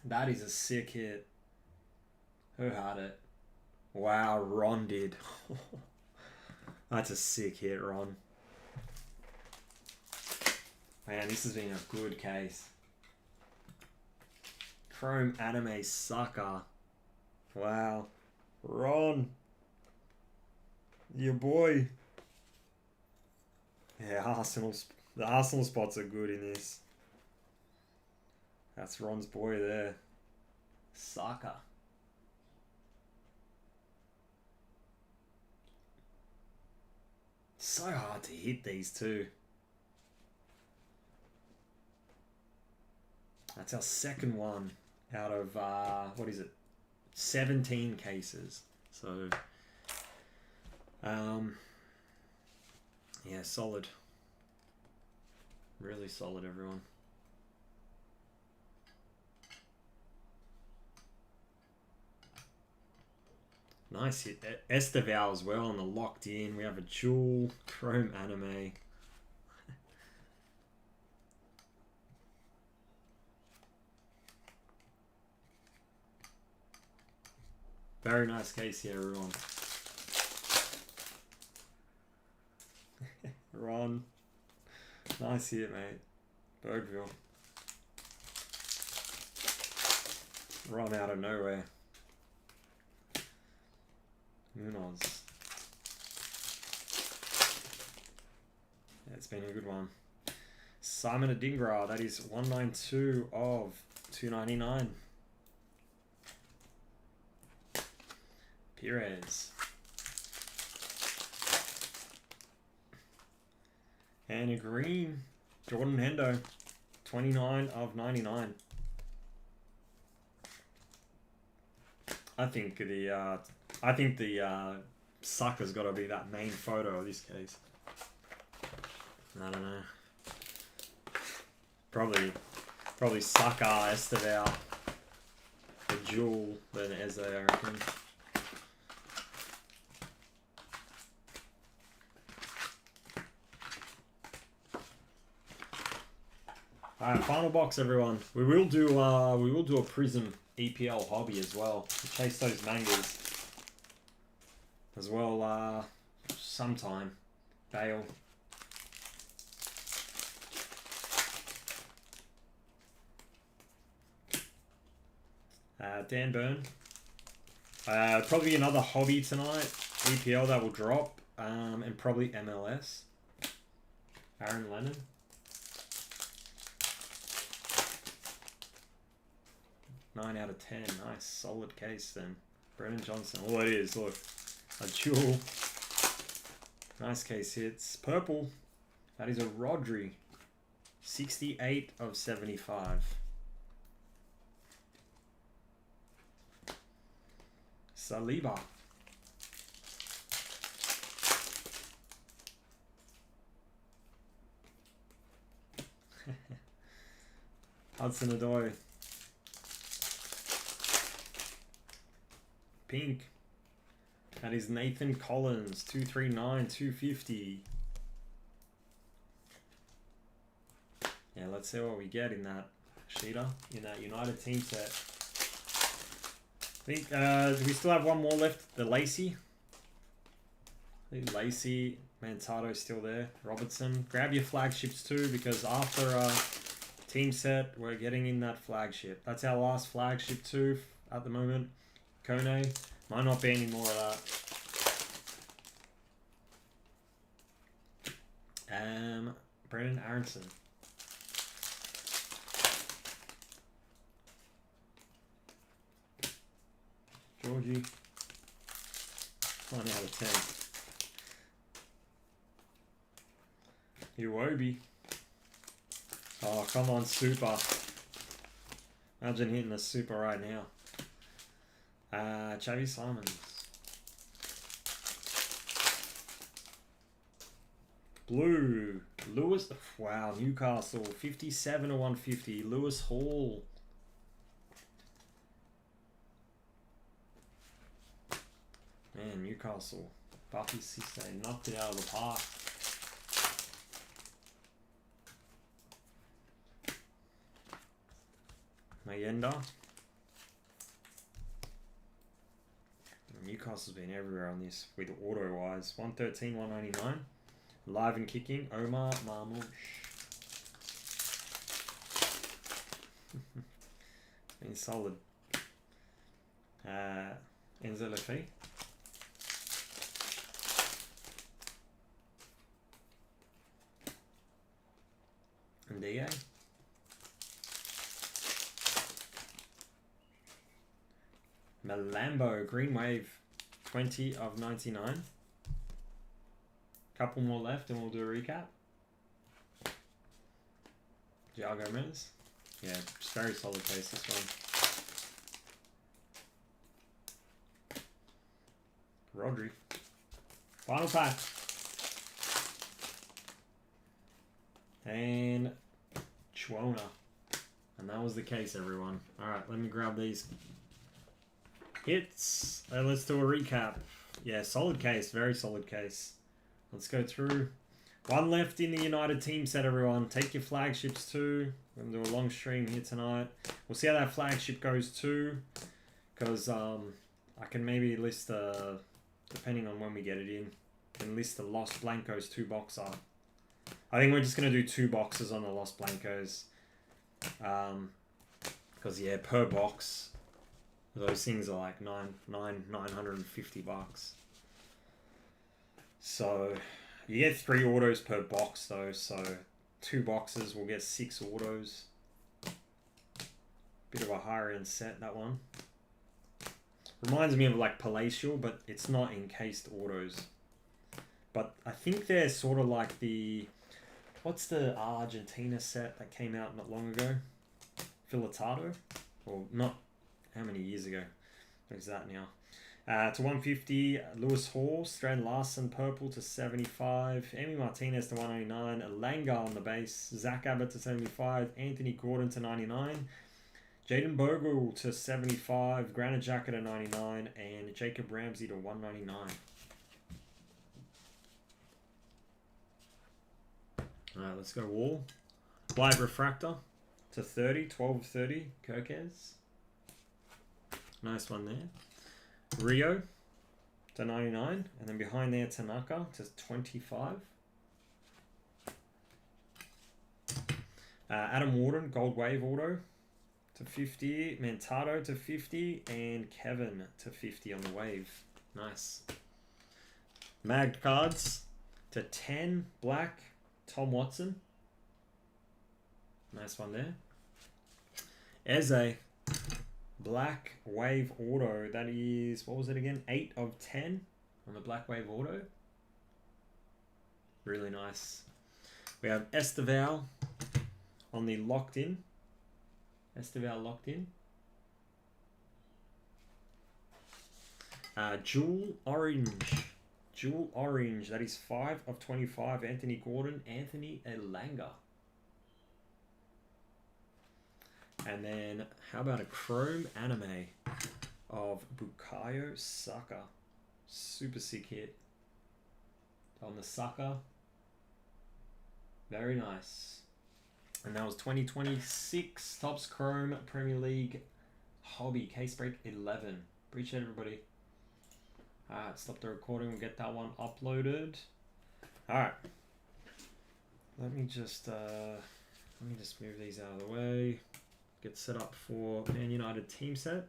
That is a sick hit. Who had it? Wow, Ron did. That's a sick hit, Ron. Man, this has been a good case. Chrome Anime Sucker. Wow. Ron. Your boy. Yeah, the Arsenal spots are good in this. That's Ron's boy there. Saka. So hard to hit these two. That's our second one out of, what is it? 17 cases. So, yeah, solid. Really solid, everyone. Nice hit. Esteval as well on the locked in. We have a dual chrome anime. Very nice case here, everyone. Ron. Nice hit, mate. Bergville. Ron out of nowhere. Munoz. Yeah, it's been a good one. Simon Adingra, that is 192 of 299. Perez. And a green, Jordan Hendo, 29 of 99. I think the sucker's got to be that main photo of this case. I don't know. Probably sucker Esteval, the jewel, than Eze, I reckon. Alright, final box, everyone. We will do a Prism EPL hobby as well. To chase those mangas as well sometime. Bale. Dan Byrne. Probably another hobby tonight. EPL that will drop. And probably MLS. Aaron Lennon. 9 out of 10. Nice, solid case then. Brennan Johnson. Oh, it is. Look, a jewel. Nice case hits. Purple. That is a Rodri. 68 of 75. Saliba. Hudson-Odoi. Pink. That is Nathan Collins, 239, 250. Yeah, let's see what we get in that sheeter, in that United team set. I think, do we still have one more left? The Lacey. I think Lacey, Mantado's still there. Robertson. Grab your flagships too, because after team set, we're getting in that flagship. That's our last flagship too at the moment. Kone. Might not be any more of that. Brendan Aronson. Georgie. 1 out of 10. Iwobi. Oh, come on, super. Imagine hitting the super right now. Xavi Simons. Blue. Lewis. Wow, Newcastle. 57 to 150. Lewis Hall. Man, Newcastle. Buffy Sisse knocked it out of the park. Mayenda. Newcastle's been everywhere on this with auto-wise. 113, 199. Live and kicking. Omar Marmouche. Been solid. Enzo Lefebvre. And DA. a Lambo Green Wave, 20 of 99. Couple more left and we'll do a recap. João Gomez. Yeah, it's very solid case this one. Rodri. Final pack. And Chuona. And that was the case, everyone. Alright, let me grab these hits. Let's do a recap. Yeah, solid case. Very solid case. Let's go through. One left in the United team set, everyone. Take your flagships too. We're going to do a long stream here tonight. We'll see how that flagship goes too. Because I can maybe list, depending on when we get it in, can list the Los Blancos 2 boxer. I think we're just going to do 2 boxes on the Los Blancos. Because, yeah, per box, those things are like $950. So, you get 3 autos per box though, so 2 boxes will get 6 autos. Bit of a higher end set, that one. Reminds me of like Palatial, but it's not encased autos. But I think they're sort of like the... What's the Argentina set that came out not long ago? Filatado? Or not... How many years ago? What is that now? To 150, Lewis Hall, Strand Larson purple to 75, Emi Martinez to 199, Elanga on the base, Zach Abbott to 75, Anthony Gordon to 99, Jaden Bogle to 75, Granit Xhaka to 99, and Jacob Ramsey to 199. Alright, let's go Wall. Light Refractor to 30, 12 of 30, Kirkes. Nice one there. Rio to 99, and then behind there Tanaka to 25. Adam Warden, Gold Wave Auto to 50, Mantado to 50, and Kevin to 50 on the Wave. Nice. Mag cards to 10, Black, Tom Watson. Nice one there. Eze. Black Wave Auto. That is, what was it again? 8 of 10 on the Black Wave Auto. Really nice. We have Esteval on the Locked In. Esteval Locked In. Jewel Orange. Jewel Orange. That is 5 of 25. Anthony Gordon. Anthony Elanga. And then, how about a Chrome Anime of Bukayo Saka. Super sick hit. On the Saka. Very nice. And that was 2026 Topps Chrome Premier League Hobby. Case break 11. Appreciate everybody. Alright, stop the recording. We'll get that one uploaded. Alright. Let me just move these out of the way. Get set up for Man United team set.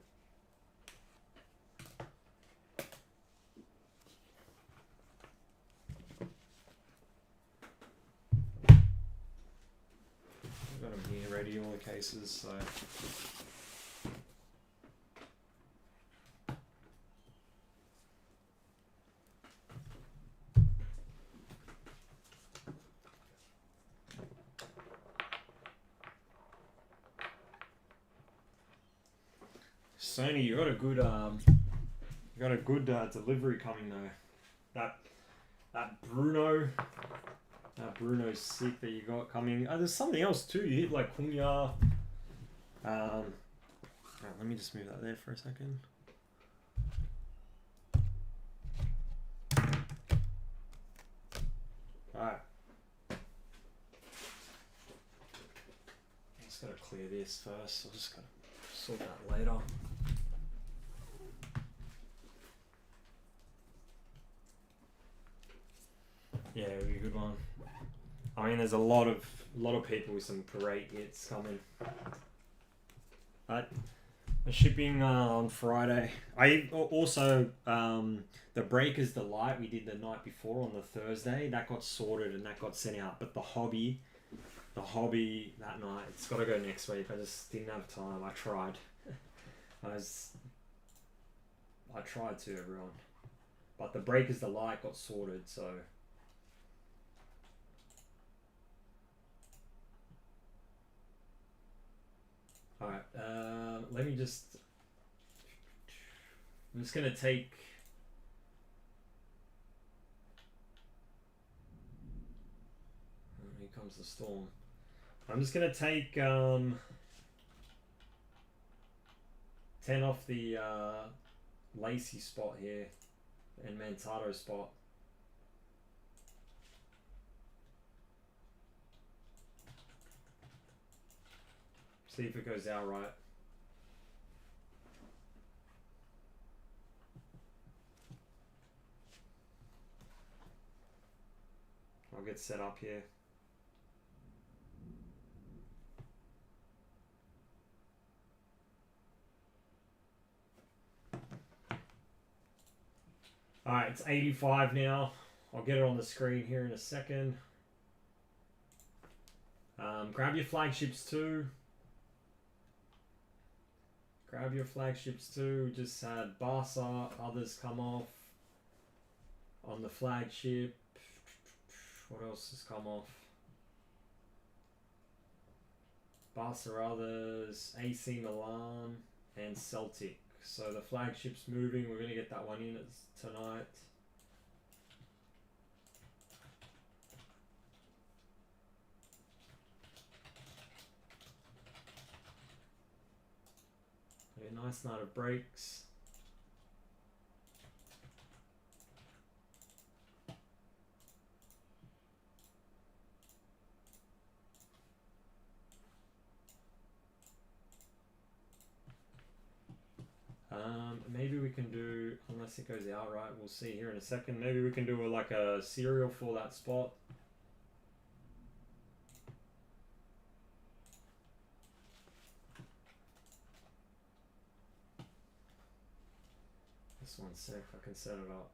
I've got them here ready, all the cases, so... Sony, you got a good delivery coming though. That Bruno's sick that you got coming. There's something else too. You hit like Cunha. Right, let me just move that there for a second. All right. Just gotta clear this first. I'll just gotta sort that later. Yeah, it'll be a good one. I mean, there's a lot of people with some great hits coming. But the shipping on Friday. I also the Breakers Delight we did the night before on the Thursday. That got sorted and that got sent out. But the hobby that night, it's got to go next week. I just didn't have time. I tried. I tried to, everyone. But the breakers to light got sorted, so... Alright, let me just... I'm just going to take... Here comes the storm. I'm just going to take 10 off the Lacey spot here and Mantato spot. See if it goes out right. I'll get set up here. Alright, it's 85 now. I'll get it on the screen here in a second. Grab your flagships too. Grab your flagships too. Just had Barca, others come off on the flagship. What else has come off? Barca, others, AC Milan, and Celtic. So the flagship's moving. We're going to get that one in tonight. A nice night of breaks. Maybe we can do, unless it goes out right, we'll see here in a second. Maybe we can do like a serial for that spot. Just one sec, I can set it up.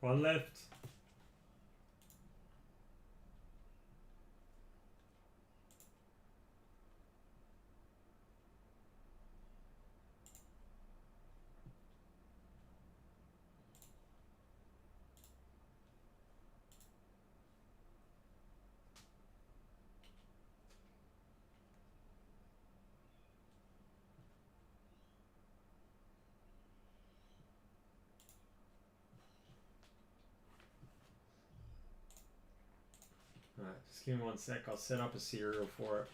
One left. Alright, just give me one sec. I'll set up a serial for it.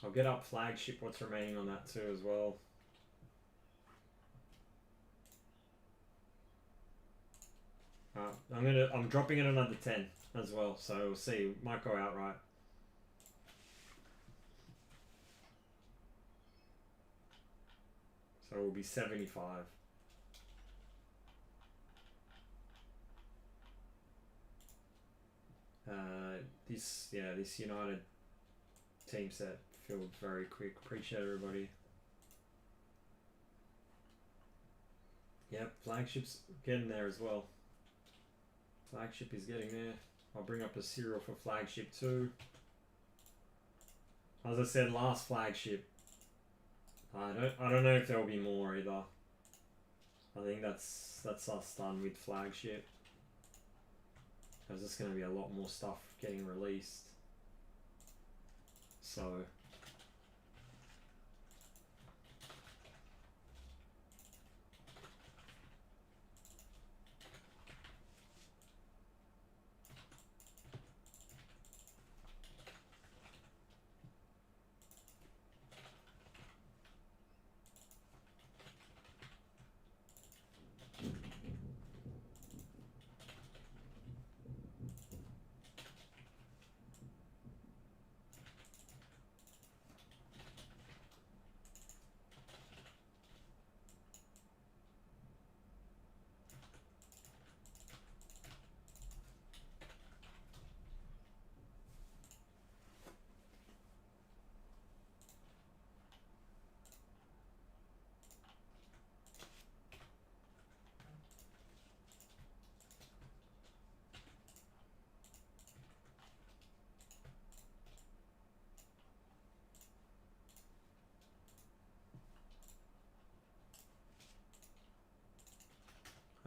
I'll get up flagship. What's remaining on that too as well. I'm dropping it another 10 as well. So we'll see. Might go outright. So it will be 75. This United team set filled very quick. Appreciate everybody. Yep, flagship's getting there as well. Flagship is getting there. I'll bring up a serial for flagship too. As I said, last flagship. I don't know if there'll be more either. I think that's us done with flagship. There's just going to be a lot more stuff getting released. So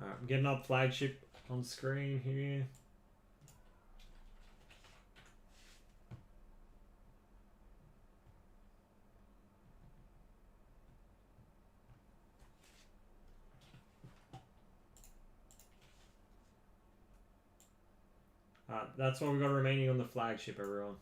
I'm getting up flagship on screen here. That's what we got remaining on the flagship, everyone.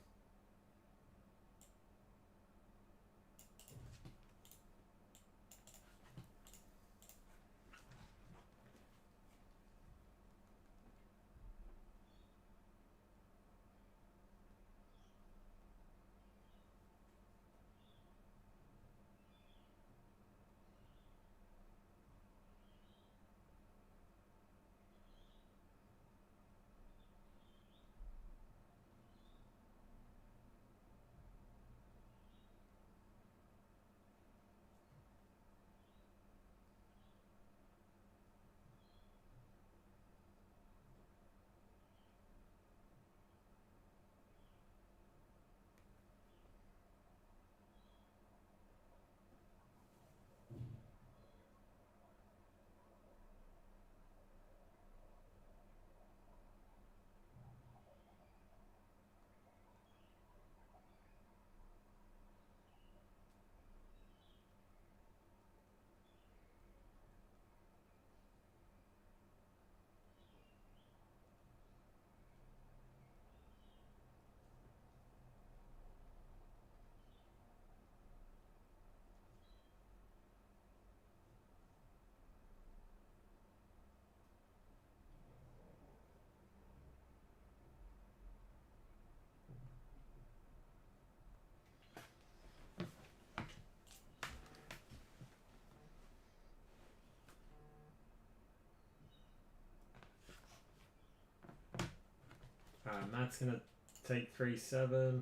Matt's gonna take 3-7.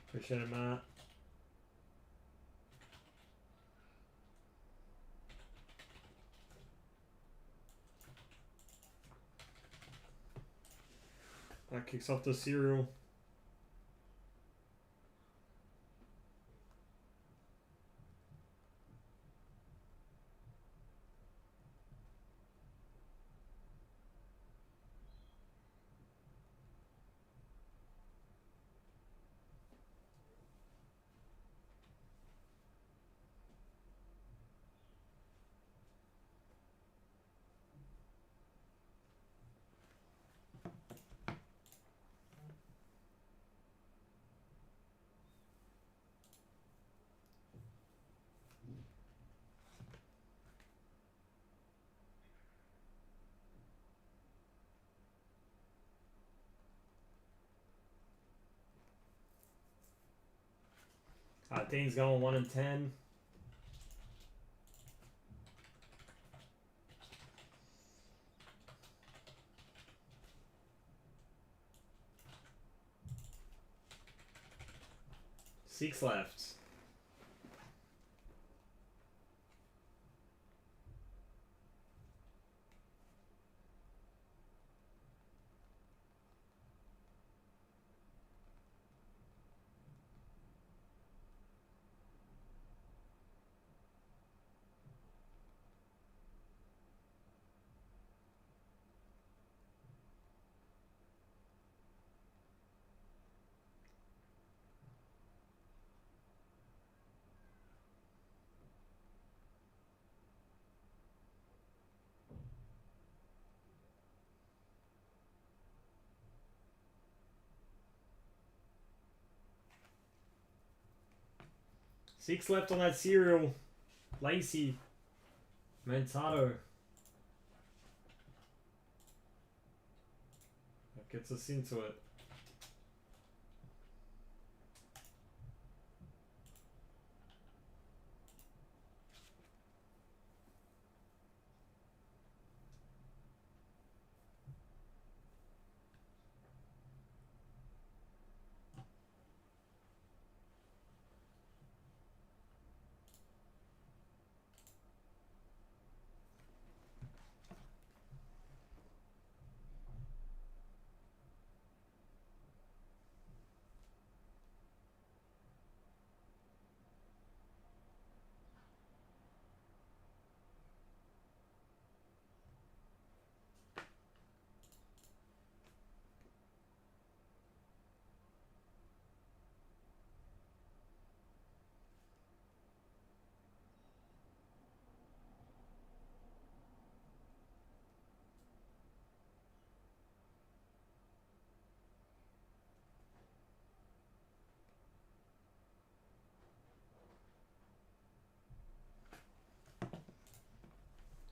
Appreciate it, Matt. That kicks off the serial. Dean's going 1 and 10. Six left. Six left on that cereal. Lacey. Mentado. That gets us into it.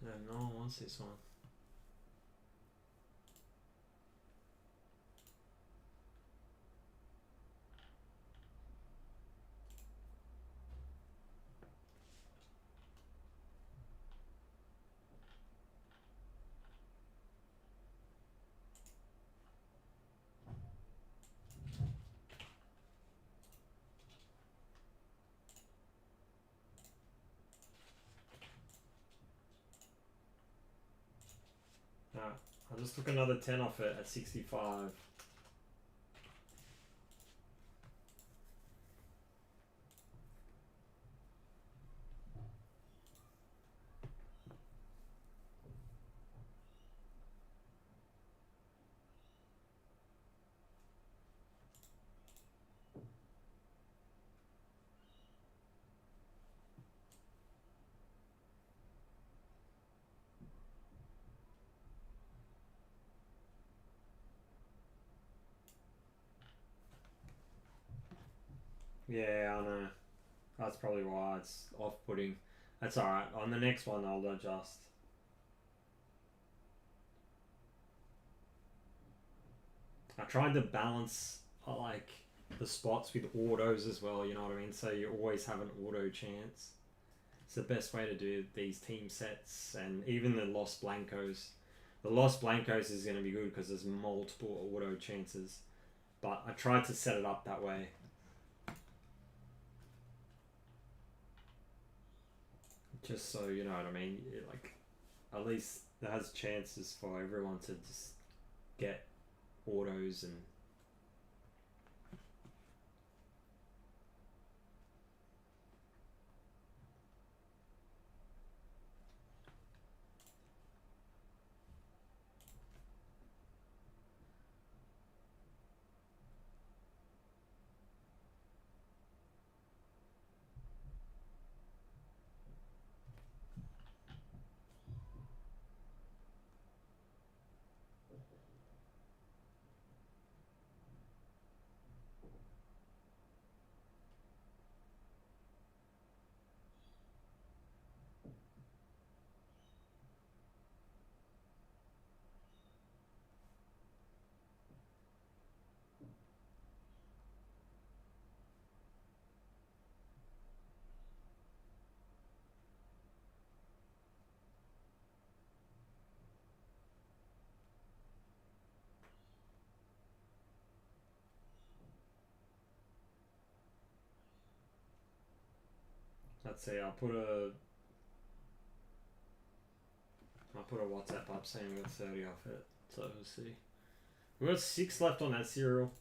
Yeah, no one wants this one. Alright, I just took another 10 off it at 65. Yeah, I know. That's probably why it's off-putting. That's alright. On the next one, I'll adjust. I tried to balance like the spots with autos as well, you know what I mean? So you always have an auto chance. It's the best way to do these team sets, and even the Los Blancos. The Los Blancos is going to be good because there's multiple auto chances. But I tried to set it up that way. Just so, you know what I mean? Like, at least there has chances for everyone to just get autos and... let's see. I'll put a WhatsApp up saying we got 30 off it. So we'll see. We've got 6 left on that cereal.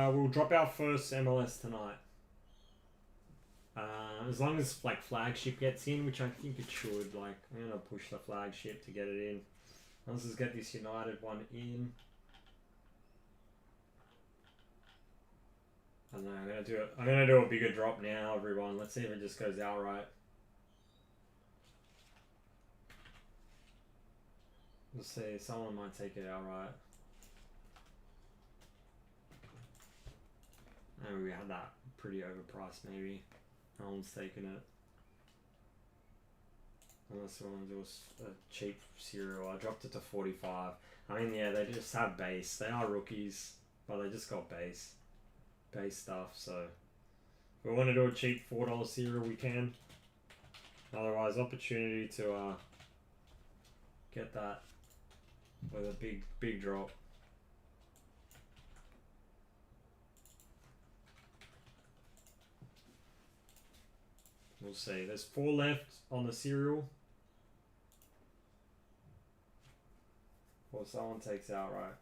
We'll drop our first MLS tonight. As long as like flagship gets in, which I think it should. Like I'm gonna push the flagship to get it in. Let's just get this United one in. I don't know. I'm gonna do it. I'm gonna do a bigger drop now, everyone. Let's see if it just goes outright. Let's see. Someone might take it outright. Oh, we had that pretty overpriced, maybe. No one's taking it. Unless someone does a cheap cereal. I dropped it to 45. I mean, yeah, they just have base. They are rookies, but they just got base stuff. So if we want to do a cheap $4 cereal, we can. Otherwise, opportunity to get that with a big drop. We'll see. There's 4 left on the cereal. Or someone takes outright.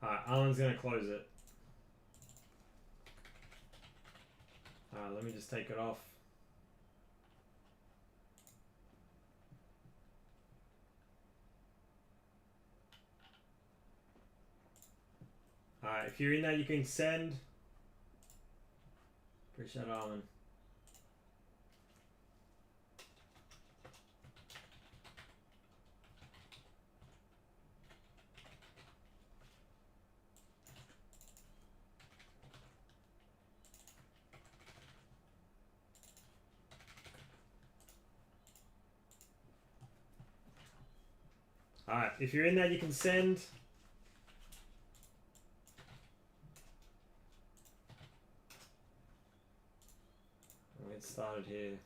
Alright, Alan's gonna close it. Alright, let me just take it off. Alright, if you're in there, you can send. Appreciate it, Alan. Alright, if you're in there, you can send. I'll get started here.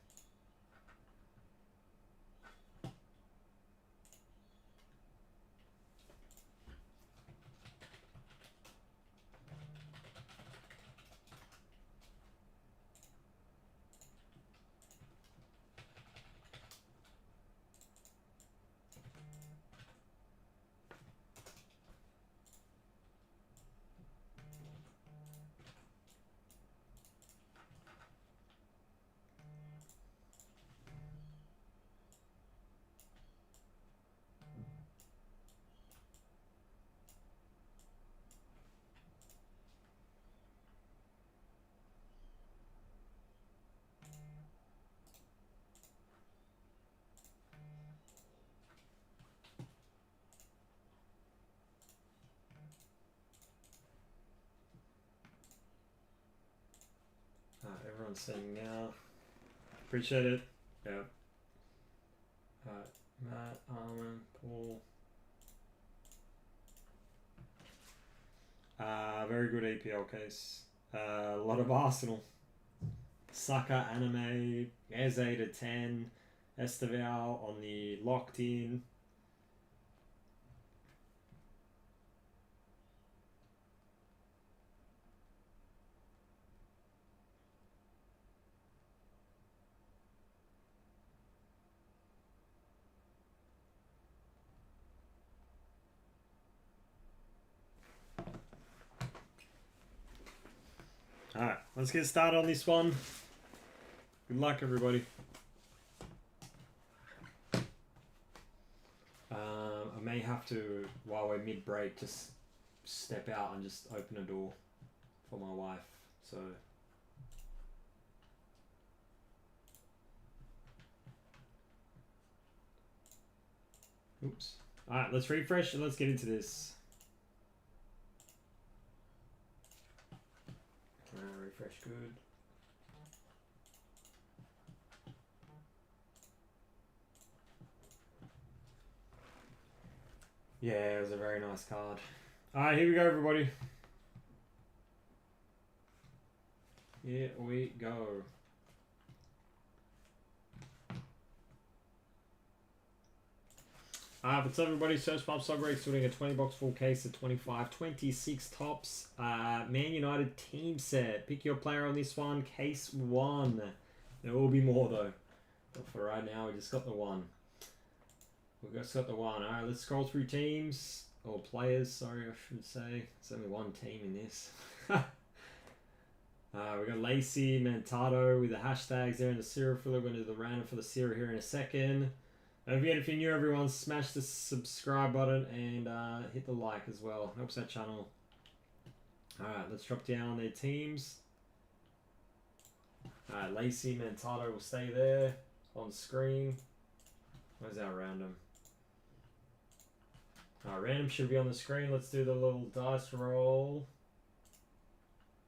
everyone's sending now. Appreciate it. Yeah. Alright, Matt, Armin, Paul. Very good EPL case. A lot of Arsenal. Saka, Anime, Eze to 10, Esteval on the locked in. Alright, let's get started on this one. Good luck, everybody. I may have to, while we're mid-break, just step out and just open a door for my wife. So, oops. Alright, let's refresh and let's get into this. Refresh good. Yeah, it was a very nice card. Alright, here we go, everybody. Here we go. What's up, everybody? Search Pub Sogrex doing a 20 box full case of 25, 26 tops. Man United team set. Pick your player on this one. Case 1. There will be more though. But for right now, we just got the one. We just got the one. Alright, let's scroll through teams. Or players, sorry, I should say. There's only one team in this. We got Lacey, Mantado with the hashtags there in the serial filler. We're going to do the random for the serial here in a second. Don't forget, if you're new, everyone, smash the subscribe button and hit the like as well. Helps our channel. Alright, let's drop down their teams. Alright, Lacey, Mantado will stay there on screen. Where's our random? Alright, random should be on the screen. Let's do the little dice roll.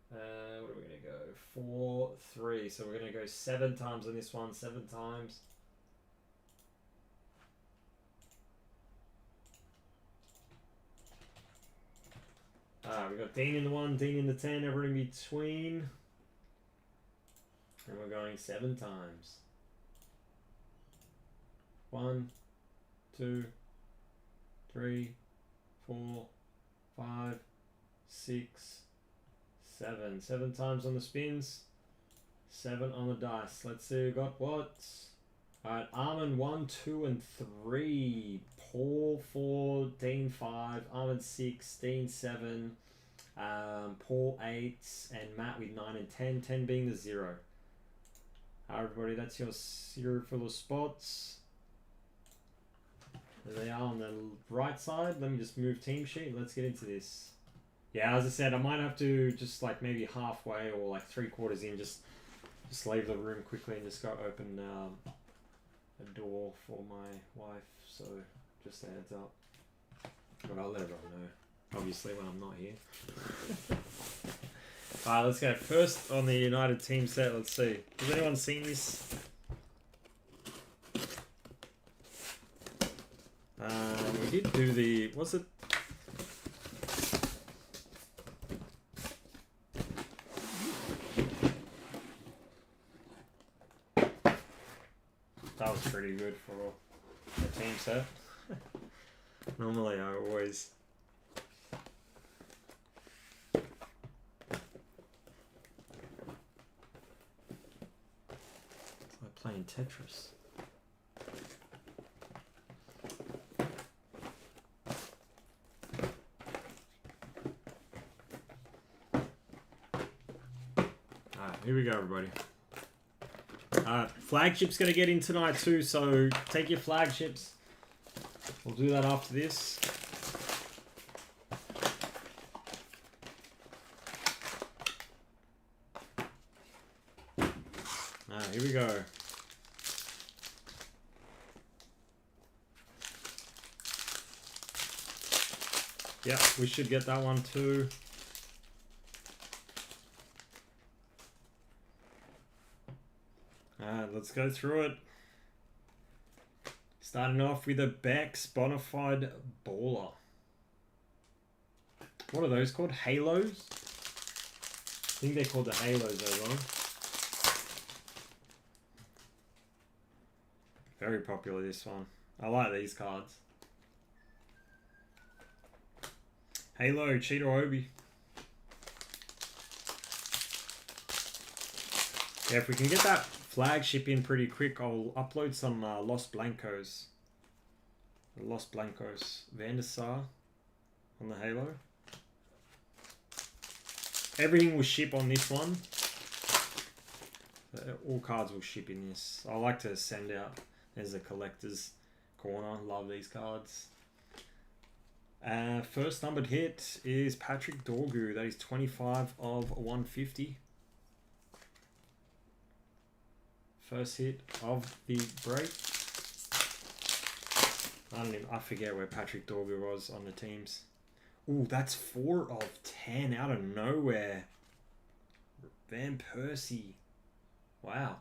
What are we going to go? 4, 3. So we're going to go 7 times on this one. 7 times. We got Dean in the 1, Dean in the 10, everyone in between. And we're going 7 times. 1, 2, 3, 4, 5, 6, 7. 7 times on the spins. 7 on the dice. Let's see who got what. Alright, Armin 1, 2, and 3. Paul 4, Dean 5, Armin 6, Dean 7, Paul 8, and Matt with 9 and 10. 10 being the 0. Alright, everybody, that's your serial full of spots. There they are on the right side. Let me just move team sheet. Let's get into this. Yeah, as I said, I might have to just like maybe halfway or like 3/4 in, just leave the room quickly and just go open a door for my wife. So just a heads up. But I'll let everyone know, obviously, when I'm not here. Alright, let's go. First on the United team set, let's see. Has anyone seen this? We did do the, was it? That was pretty good for a team set. Normally I always it's like playing Tetris. Alright, here we go, everybody. Flagship's going to get in tonight too, so take your flagships. We'll do that after this. Here we go. Yeah, we should get that one too. Alright, let's go through it. Starting off with a Bex Bonafide Baller. What are those called? Halos? I think they're called the Halos, those on. Very popular, this one. I like these cards. Halo, Cheetah Obi. Yeah, if we can get that flagship in pretty quick, I'll upload some Los Blancos. Los Blancos. Van der Sar on the Halo. Everything will ship on this one. All cards will ship in this. I like to send out as a collector's corner. Love these cards. First numbered hit is Patrick Dorgu. That is 25 of 150. First hit of the break. I forget where Patrick Dorgu was on the teams. Ooh, that's 4 of 10 out of nowhere. Van Persie. Wow.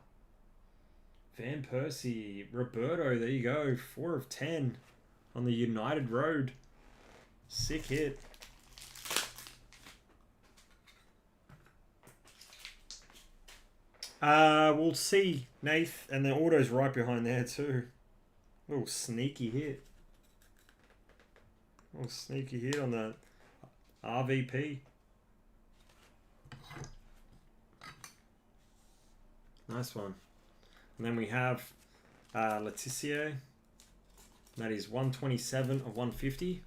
Van Persie. Roberto, there you go. 4 of 10 on the United Road. Sick hit. We'll see, Nath. And the auto's right behind there too. Little sneaky hit. Little sneaky hit on the RVP. Nice one. And then we have Letitia. That is 127 of 150.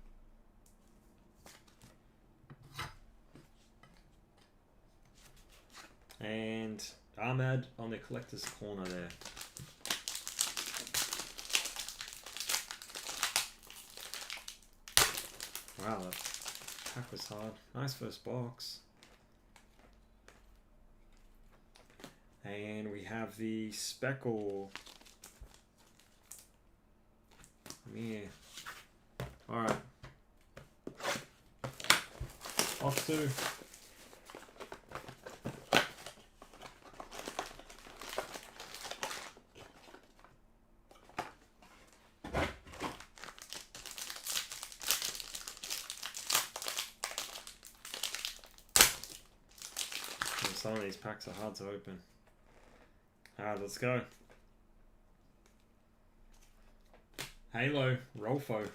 And Ahmad on the collector's corner there. Wow, that pack was hard. Nice first box. And we have the Speckle. Yeah. Alright. Off to. Some of these packs are hard to open. Alright, let's go. Halo, Rolfo.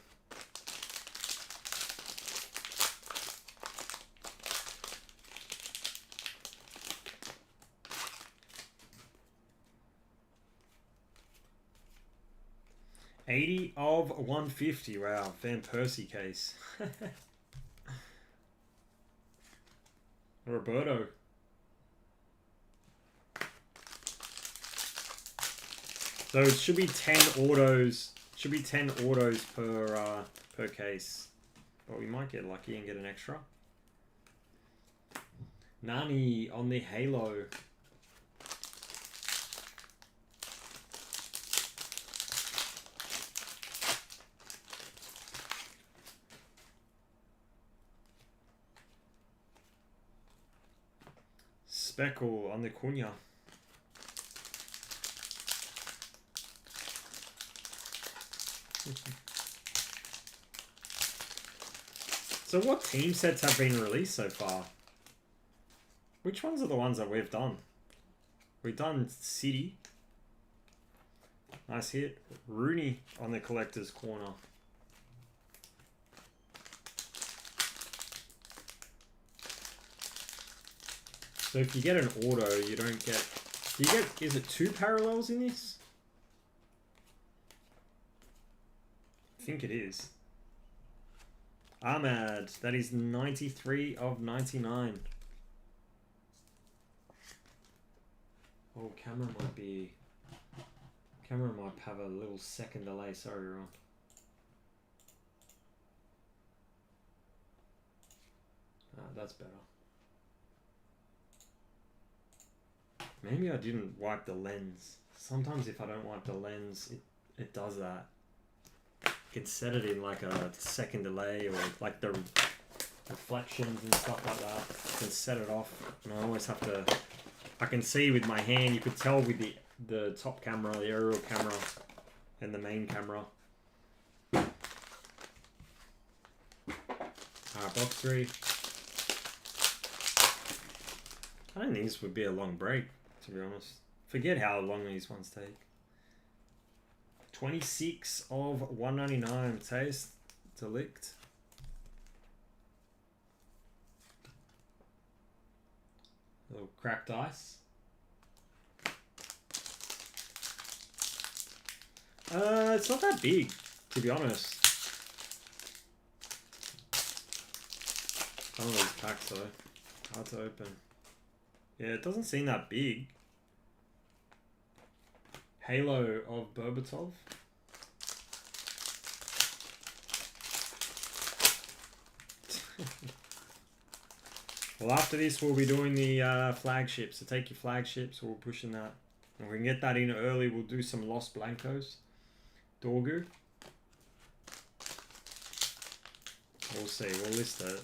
$80 of 150. Wow, Van Persie case. Roberto. So it should be 10 autos. Should be 10 autos per case. But we might get lucky and get an extra. Nani on the Halo. Speckle on the Cunha. So what team sets have been released so far? Which ones are the ones that we've done? We've done City. Nice hit. Rooney on the collector's corner. So if you get an auto, you don't get... Do you get... Is it 2 parallels in this? I think it is. Ahmad, that is 93 of 99. Oh, camera might have a little second delay. Sorry, Ron. That's better. Maybe I didn't wipe the lens. Sometimes if I don't wipe the lens, it does that. You can set it in like a second delay or like the reflections and stuff like that. You can set it off, and I always have to. I can see with my hand. You could tell with the top camera, the aerial camera, and the main camera. Box 3. I don't think this would be a long break, to be honest. Forget how long these ones take. 26 of 199. Taste Delict. A little cracked ice. It's not that big, to be honest. Some of these packs though, hard to open. Yeah, it doesn't seem that big. Halo of Berbatov. Well, after this, we'll be doing the flagships. So take your flagships, we're pushing that. And we can get that in early, we'll do some Los Blancos. Dorgu. We'll see, we'll list it.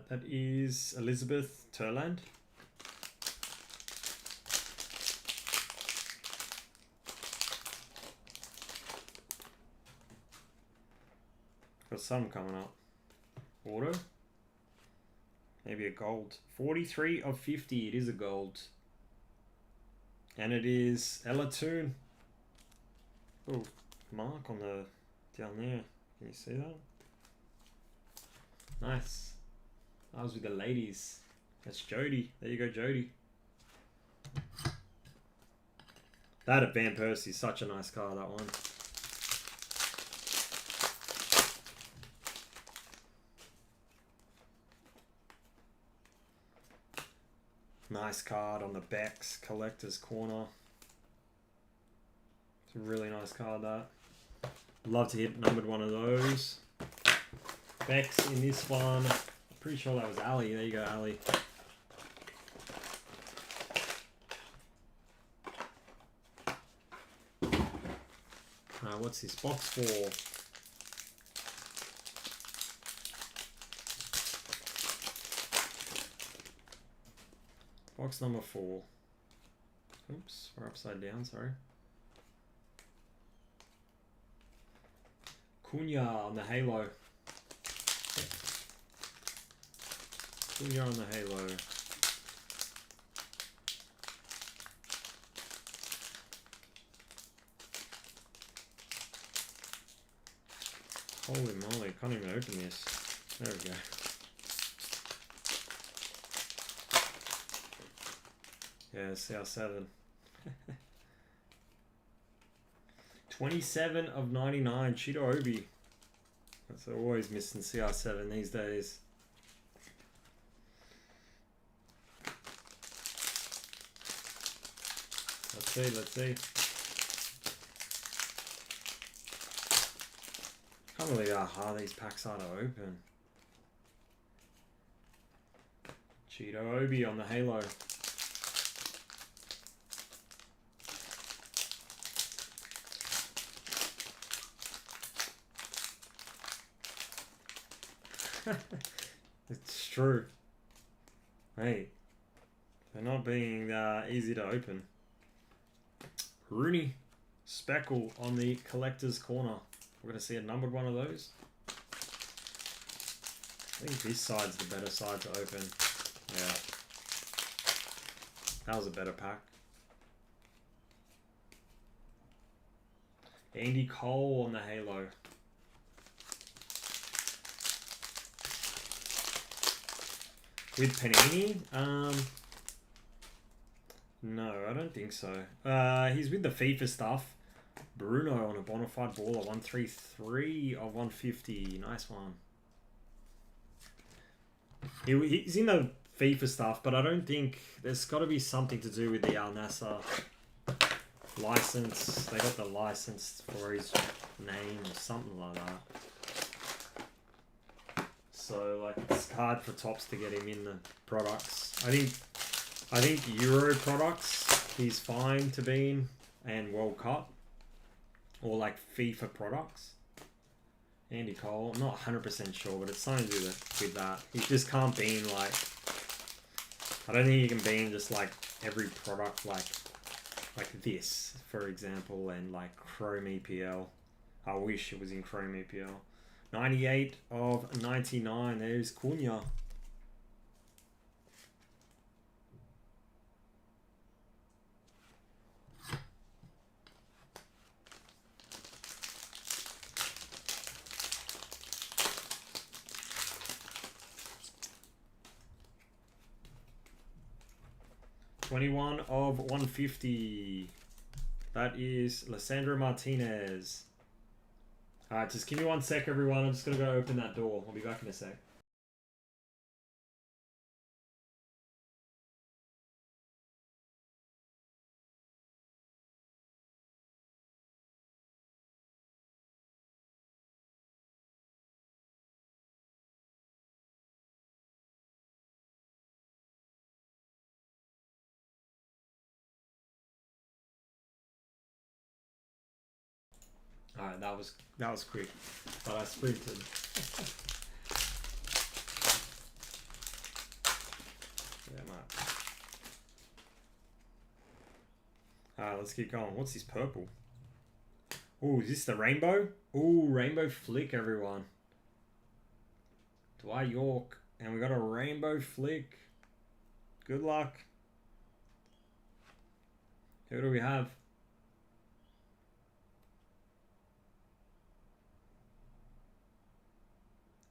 That is Elizabeth Turland. Got some coming up. Auto. Maybe a gold. 43 of 50. It is a gold. And it is Ella Toon. Oh, mark on the down there. Can you see that? Nice. I was with the ladies. That's Jody. There you go, Jody. That at Van Persie is such a nice car, that one. Nice card on the Beck's Collector's Corner. It's a really nice card, that. Love to hit numbered one of those. Beck's in this one. I'm pretty sure that was Ali. There you go, Ali. What's this? Box 4. Box number 4. Oops, we're upside down, sorry. Cunha on the Halo. Cunha on the Halo. Holy moly, can't even open this. There we go. Yeah, CR7. 27 of 99, Cheeto Obi. That's always missing CR7 these days. Let's see, let's see. Can't believe how hard these packs are to open. Cheeto Obi on the Halo. It's true. Hey, they're not being easy to open. Rooney Speckle on the Collector's Corner. We're going to see a numbered one of those. I think this side's the better side to open. Yeah. That was a better pack. Andy Cole on the Halo. With Panini? No, I don't think so. He's with the FIFA stuff. Bruno on a bonafide baller. 133 of 150. Nice one. He's in the FIFA stuff, but I don't think... There's got to be something to do with the Al Nassr license. They got the license for his name or something like that. So, like, it's hard for Topps to get him in the products. I think Euro products, he's fine to be in, and World Cup, or like FIFA products. Andy Cole. I'm not 100% sure, but it's something to do with that. He just can't beam like... I don't think you can beam just like every product like this, for example, and like Chrome EPL. I wish it was in Chrome EPL. 98 of 99. There's Cunha. $21 of 150. That is Lissandro Martinez. Alright, just give me 1 sec, everyone. I'm just going to go open that door. I'll be back in a sec. Alright, that was quick, but I sprinted. Alright, let's keep going. What's this purple? Oh, is this the rainbow? Oh, rainbow flick, everyone. Dwight York. And we got a rainbow flick. Good luck. Who do we have?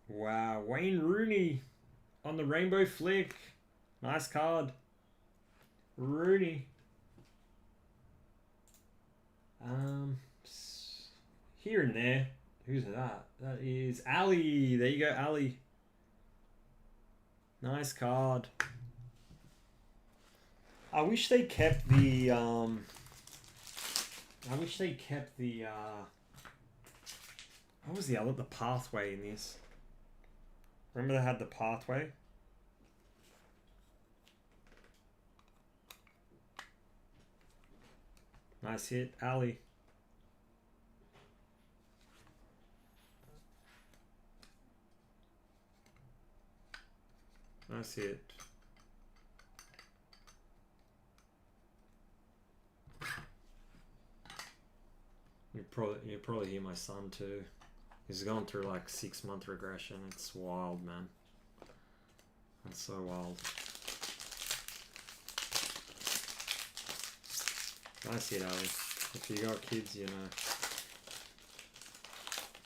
Wow, Wayne Rooney on the rainbow flick. Nice card. Rooney. Here and there. Who's that? That is Ali. There you go, Ali. Nice card. I wish they kept the what was the other, the pathway in this? Remember they had the pathway? Nice hit, Ali. Nice hit. You probably hear my son too. He's going through like 6-month regression. It's wild, man. That's so wild. Nice hit, Ali. If you got kids, you know.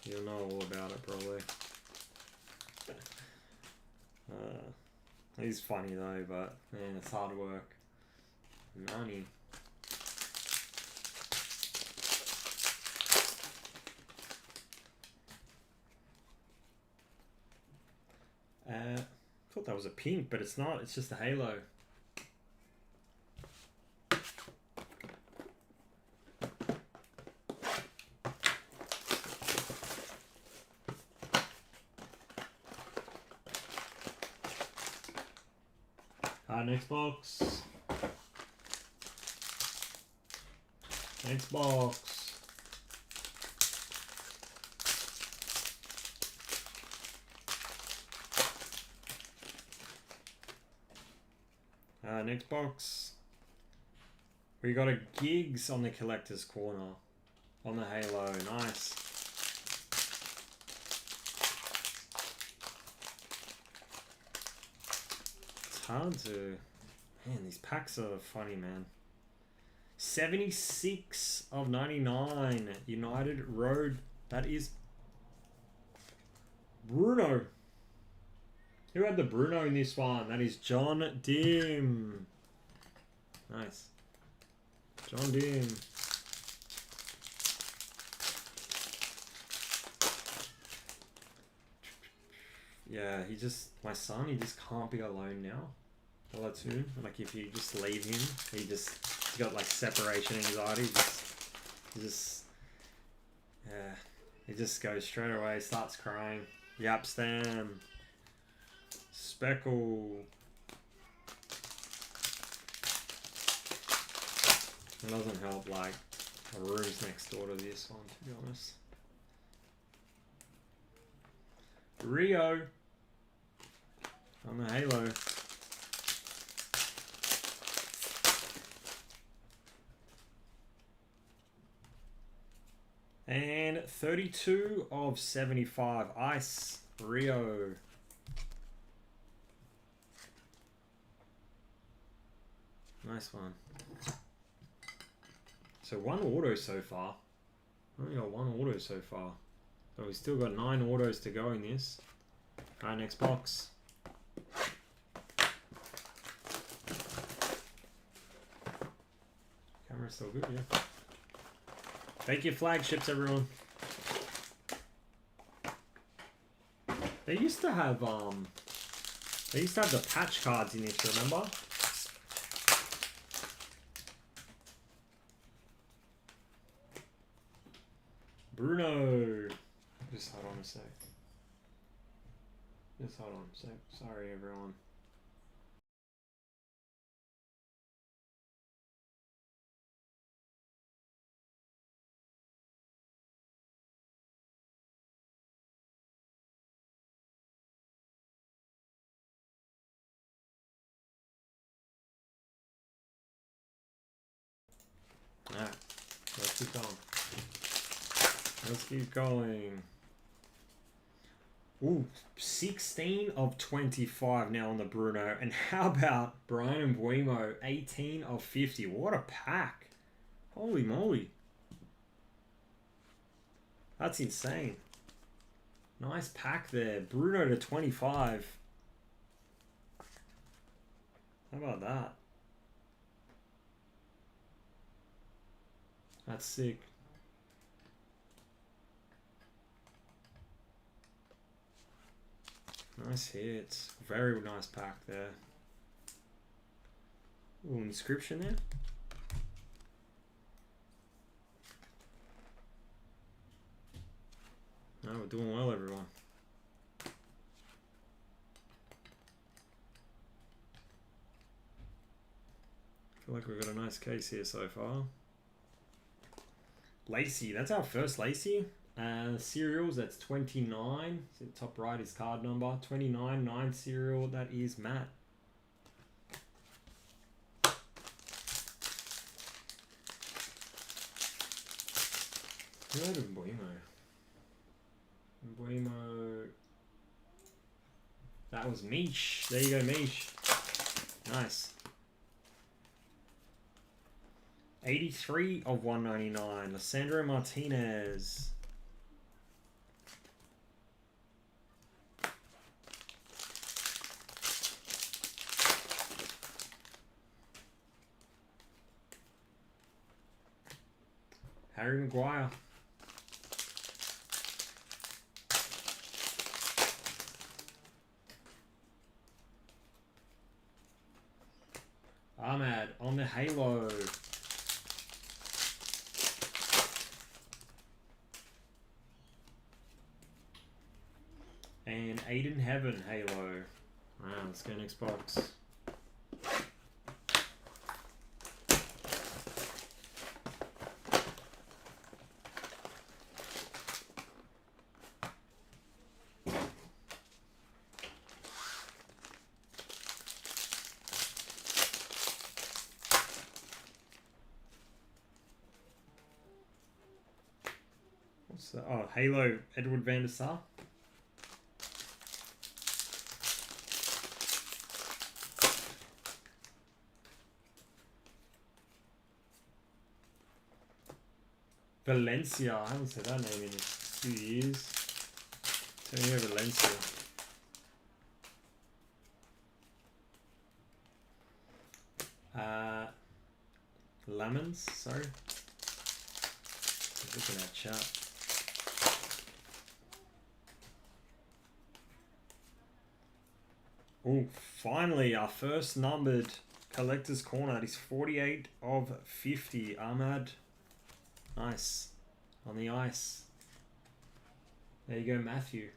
You'll know all about it, probably. He's funny though, but man, it's hard work. Money. Thought that was a pink, but it's not. It's just a halo. Next box. Next box. Next box. We got a Giggs on the collector's corner. On the halo. Nice. It's hard to... Man, these packs are funny, man. 76 of 99. United Road. That is Bruno. Who had the Bruno in this one? That is John Dim. Nice. John Dim. Yeah, he just... My son, he just can't be alone now. Platoon, like if you just leave him, he's got like separation anxiety. He just goes straight away, starts crying. Yap Stam, Speckle. It doesn't help like a room's next door to this one, to be honest. Rio on the halo. And 32 of 75. Ice Rio. Nice one. So one auto so far. Only got one auto so far. So we've still got 9 autos to go in this. Alright, next box. Camera's still good, yeah. Take your flagships, everyone. They used to have the patch cards in this, remember? Bruno. Just hold on a sec. Just hold on a sec. Sorry, everyone. Alright, let's keep going. Let's keep going. Ooh, 16 of 25 now on the Bruno. And how about Brian Mbuimo, 18 of 50. What a pack. Holy moly. That's insane. Nice pack there. Bruno to 25. How about that? That's sick. Nice hits. Very nice pack there. Ooh, inscription there. No, we're doing well, everyone. I feel like we've got a nice case here so far. Lacey, that's our first Lacey. Serials, that's 29. So top right is card number 29, 9 serial. That is Matt. Who had Mbuimo? Mbuimo. That was Mish. There you go, Mish. Nice. 83 of 199. Lissandro Martinez. Harry Maguire. Ahmad on the halo. And Aiden Heaven halo. Wow, let's go next box. Oh, Halo, Edward van der Sar. Valencia, I haven't said that name in a few years. Antonio Valencia. Lemons, sorry. Look at that chat. Oh, finally, our first numbered collector's corner. That is 48 of 50. Ahmad. Nice. On the ice. There you go, Matthew.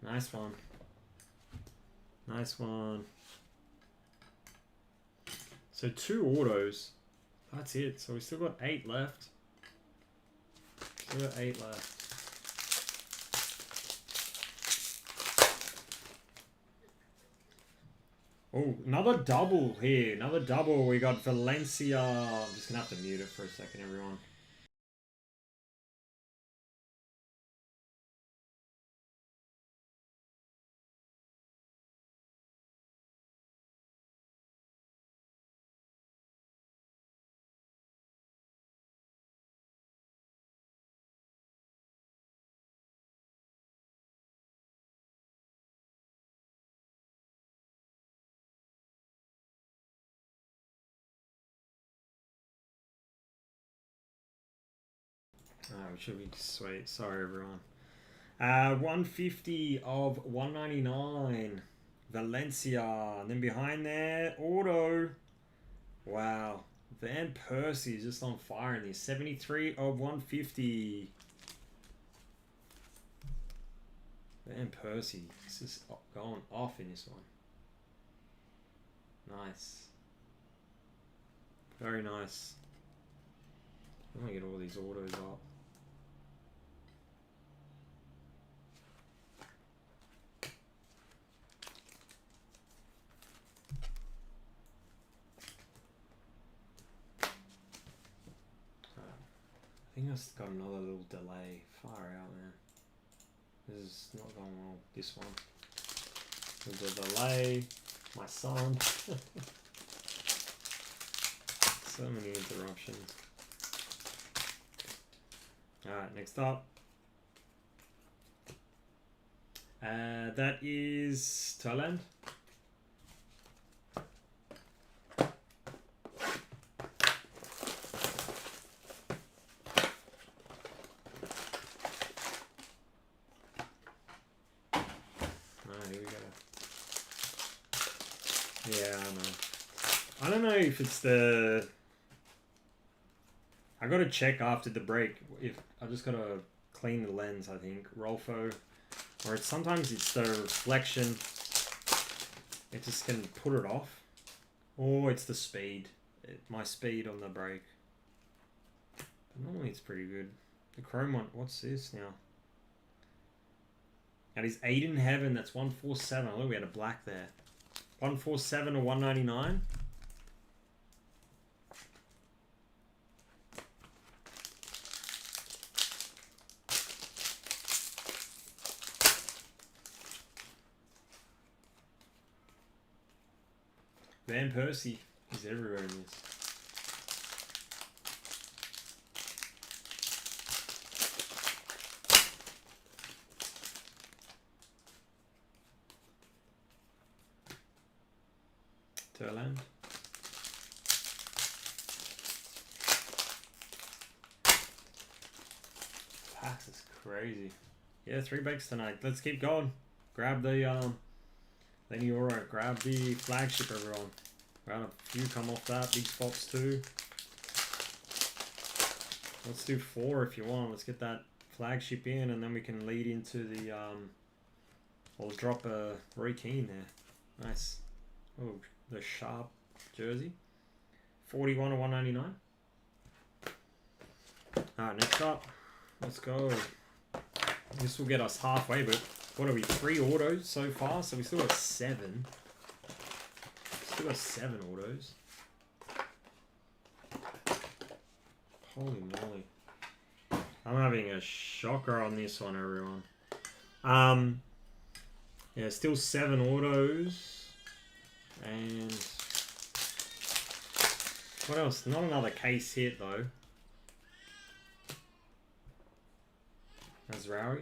Nice one. Nice one. So 2 autos. That's it. So we still got 8 left. Still got 8 left. Oh, another double here. Another double. We got Valencia. I'm just going to have to mute it for a second, everyone. Oh, it should be sweet. Sorry, everyone. 150 of 199. Valencia. And then behind there, auto. Wow. Van Persie is just on fire in this. 73 of 150. Van Persie. This is going off in this one. Nice. Very nice. I'm going to get all these autos up. I think I've got another little delay. Far out, man. This is not going well. This one. With the delay. My son. So many interruptions. Alright, next up. That is Thailand. Yeah, I know. I don't know if it's the... I gotta check after the break. If I just gotta clean the lens, I think. Rolfo. Or it's, sometimes it's the reflection. It just can put it off. Or it's the speed. My speed on the break. But normally it's pretty good. The chrome one, what's this now? That is 8 in heaven. That's 147. Look, we had a black there. 147 or 199. Van Persie is everywhere in this. Thailand. Packs is crazy. Yeah, 3 breaks tonight. Let's keep going. Grab the Euro. Grab the flagship, everyone. Grab a few come off that. Big spots too. Let's do 4 if you want. Let's get that flagship in, and then we can lead into the I'll drop a Roy Keane there. Nice. Oh, the sharp jersey. 41 or 199. Alright, next up. Let's go. This will get us halfway, but what are we? 3 autos so far, so we still got 7. Still got 7 autos. Holy moly. I'm having a shocker on this one, everyone. Yeah, still 7 autos. And what else? Not another case hit though. Azraoui.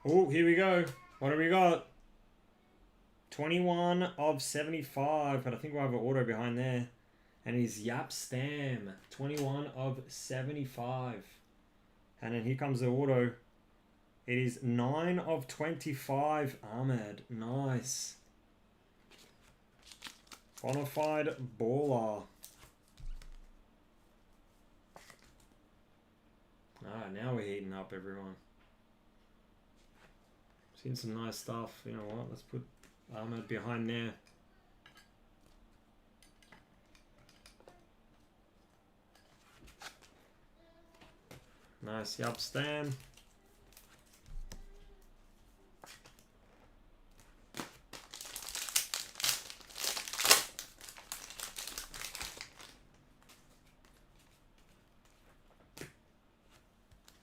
Oh, here we go. What have we got? 21 of 75, but I think we'll have an auto behind there. And he's Yap Stam. 21 of 75. And then here comes the auto. It is 9 of 25, Ahmed. Nice. Bonafide baller. Alright, now we're heating up, everyone. Seen some nice stuff. You know what? Let's put Ahmed behind there. Nice Yup Stam.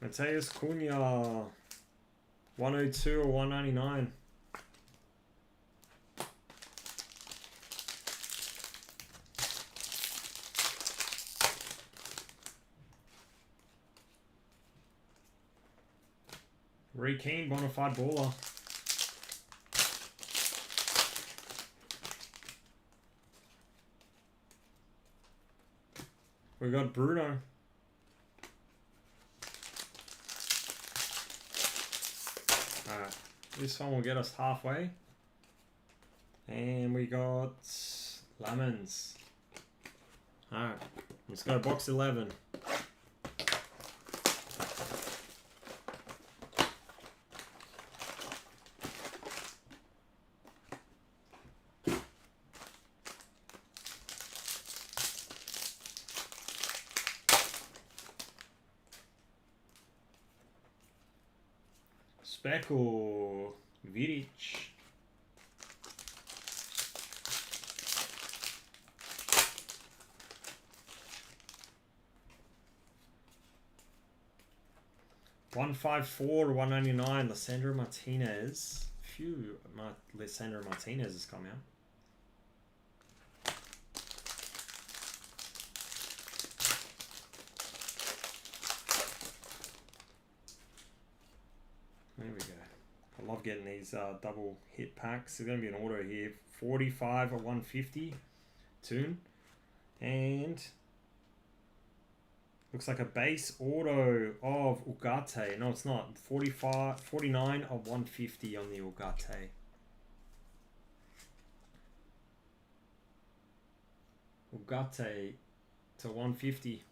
Mateus Cunha, 102 or 199. Rory Keane, bonafide baller. We got Bruno. Alright, this one will get us halfway. And we got Lemons. Alright, let's go box 11. Speckle, Vidic. $154 to $199. Lissandro Martinez. Phew, Lissandro Martinez has come out. There we go. I love getting these double hit packs. There's going to be an auto here. 45 or 150. Toon. And looks like a base auto of Ugarte. No, it's not. 49 of 150 on the Ugarte. Ugarte to 150.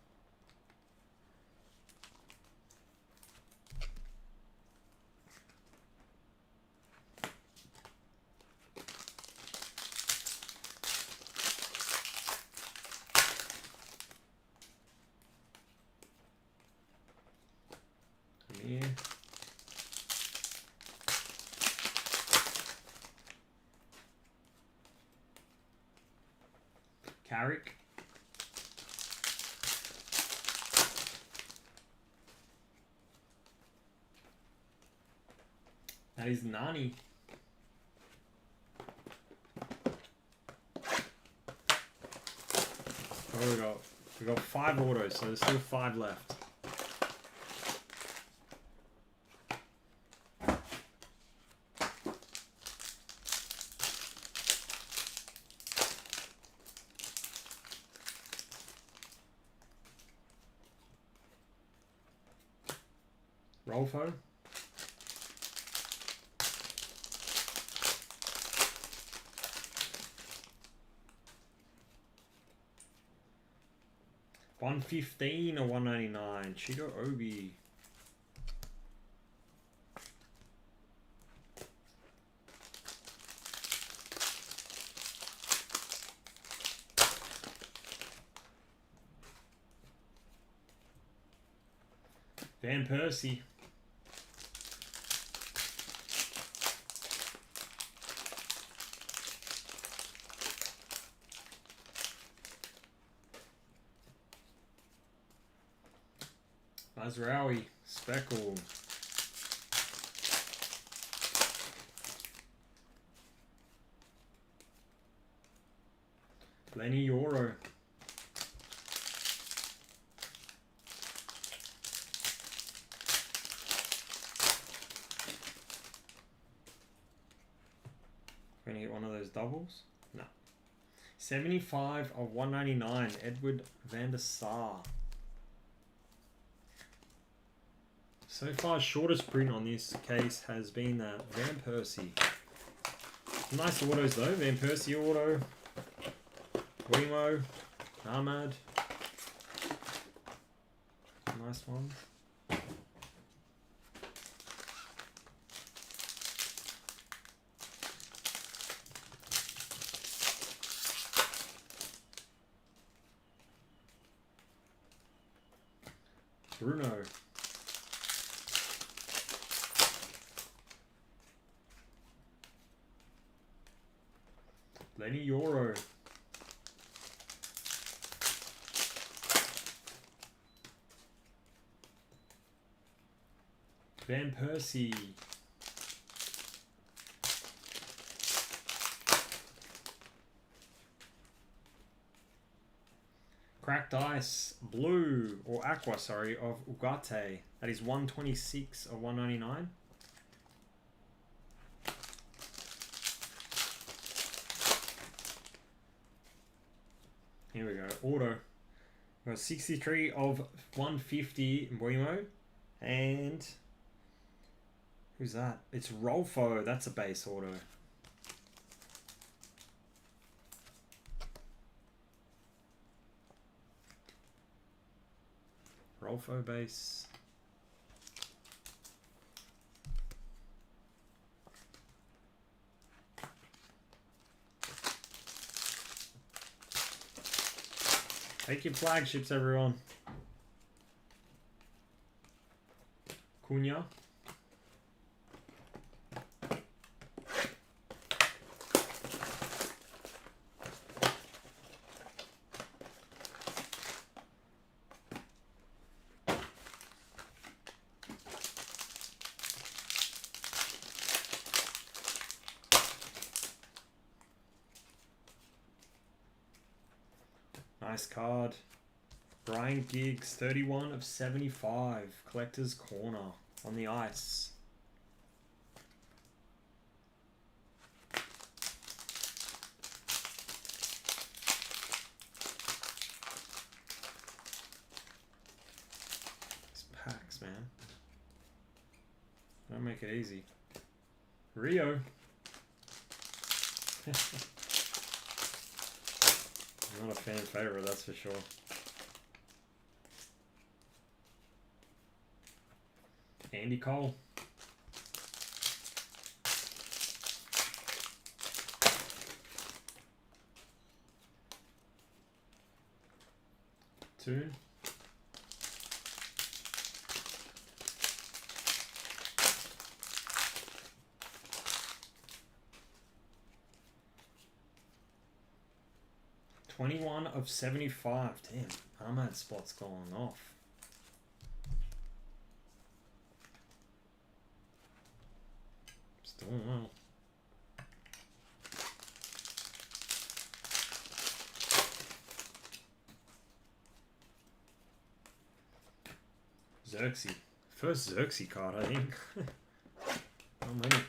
Yeah. Carrick. That is Nani. Oh, we got 5 autos, so there's still 5 left. Rolfo. $115 or $199. Chido Obi. Van Persie. Mazraoui, Speckle. Lenny Yoro. Gonna hit one of those doubles? No. 75 of 199, Edward van der Sar. So far, shortest print on this case has been Van Persie. Nice autos though. Van Persie auto. Wemo. Ahmad. Nice one. Bruno. Lenny Yoro. Van Persie. Cracked Ice, blue, or aqua, sorry, of Ugarte. That is 126 of 199. Here we go, auto. We got 63 of 150 Mbuimo. And who's that? It's Rolfo, that's a base auto. Rolfo base. Take your flagships, everyone. Cunha. Nice card. Brian Giggs, 31 of 75. Collector's Corner on the ice. These packs, man. Don't make it easy. Rio. Not a fan favorite, that's for sure. Andy Cole. Toon. $21 of 75. Damn, Ahmad spot's going off. Still well. Xerxes. First Xerxes card, I think. How many?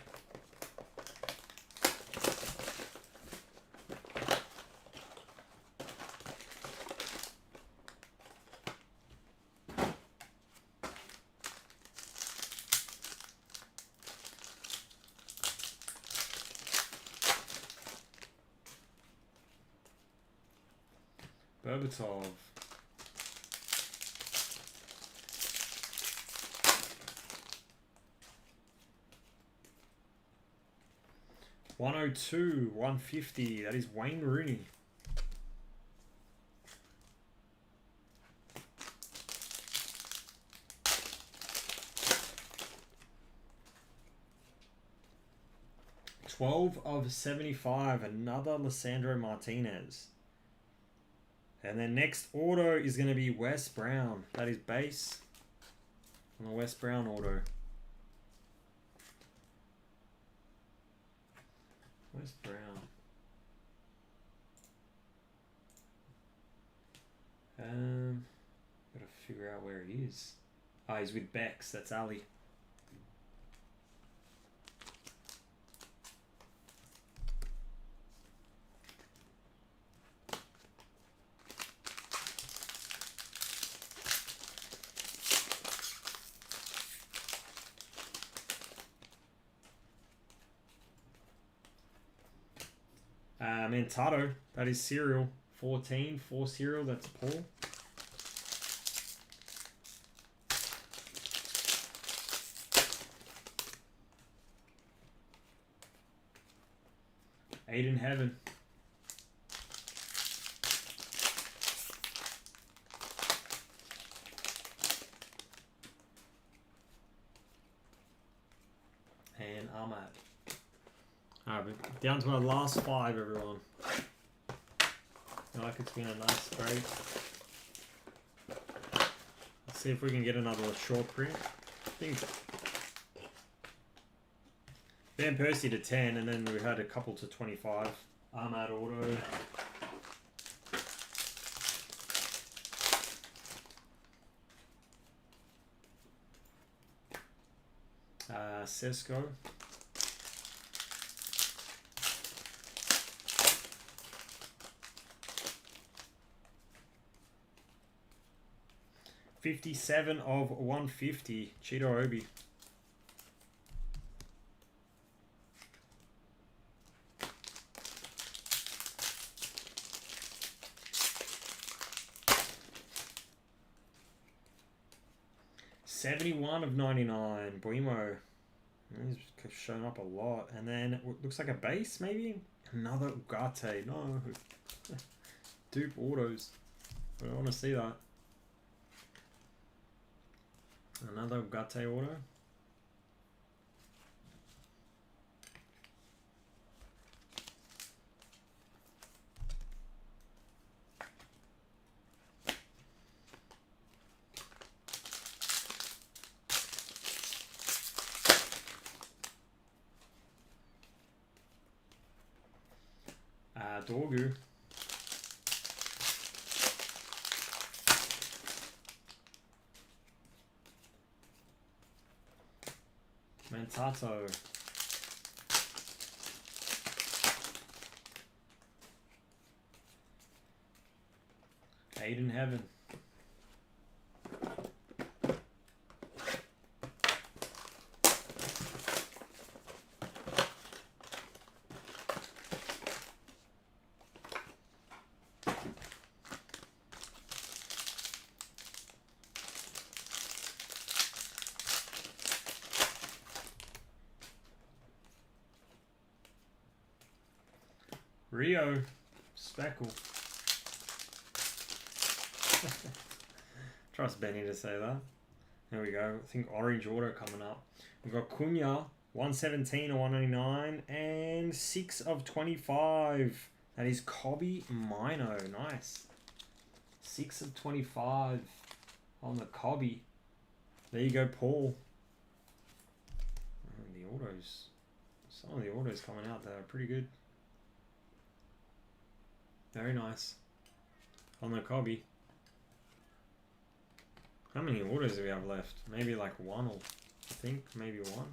Berbatov. $102, $150. That is Wayne Rooney. $12 of 75. Another Lisandro Martinez. And then next auto is going to be Wes Brown. That is base on the Wes Brown auto. Wes Brown. Gotta figure out where he is. Ah, he's with Bex. That's Ali. Mantado, that is serial. 14, 4 serial, that's Paul. Aiden Heaven. And Ahmad. Alright, down to our last 5, everyone. Like it's been a nice break. Let's see if we can get another short print. I think Van Persie to 10, and then we had a couple to 25. Ahmad auto. Sesko. $57 of 150. Cheeto Obi. $71 of 99. Buemo. He's shown up a lot. And then it looks like a base, maybe? Another Ugarte. No. Dupe autos. I don't want to see that. Another Ugarte auto. Dorgu. Mantato. Aiden Heaven. Rio, Speckle. Trust Benny to say that. There we go. I think orange auto coming up. We've got Cunha, 117 or 199, and 6 of 25. That is Kobe Mino. Nice. 6 of 25 on the Kobe. There you go, Paul. The autos. Some of the autos coming out there are pretty good. Very nice. On the Kobe. How many autos do we have left? Maybe like one, or I think maybe one.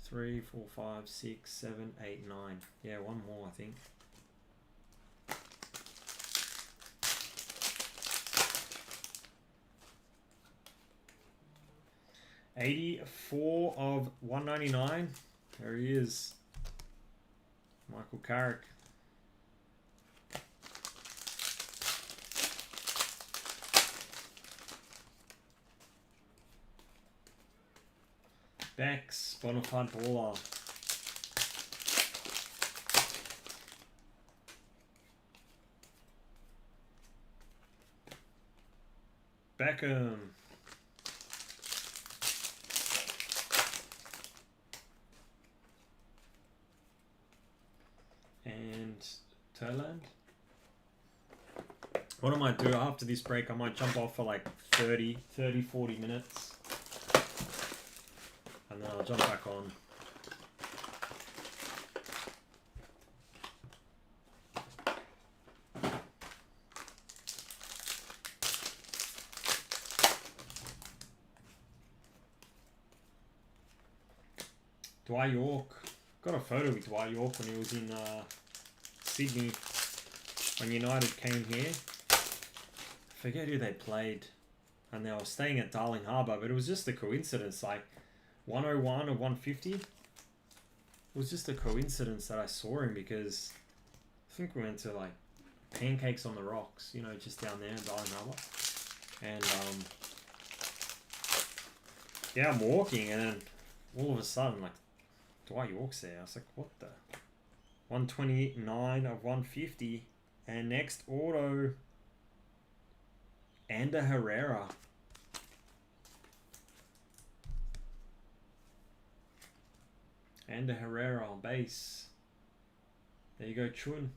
3, 4, 5, 6, 7, 8, 9. Yeah, one more, I think. $84 of 199. There he is. Michael Carrick. Bex, Bonafide Baller. Beckham. And Thailand. What I might do after this break, I might jump off for like 30, 40 minutes. And then I'll jump back on. Dwight York. Got a photo with Dwight York when he was in Sydney when United came here. I forget who they played. And they were staying at Darling Harbour, but it was just a coincidence. Like 101 or 150. It was just a coincidence that I saw him because I think we went to like Pancakes on the Rocks, you know, just down there in Darling Harbour. And yeah, I'm walking and then all of a sudden like Dwight York's there. I was like, what the? 129 of 150. And next auto, Ander Herrera. Ander Herrera on base. There you go, Chun.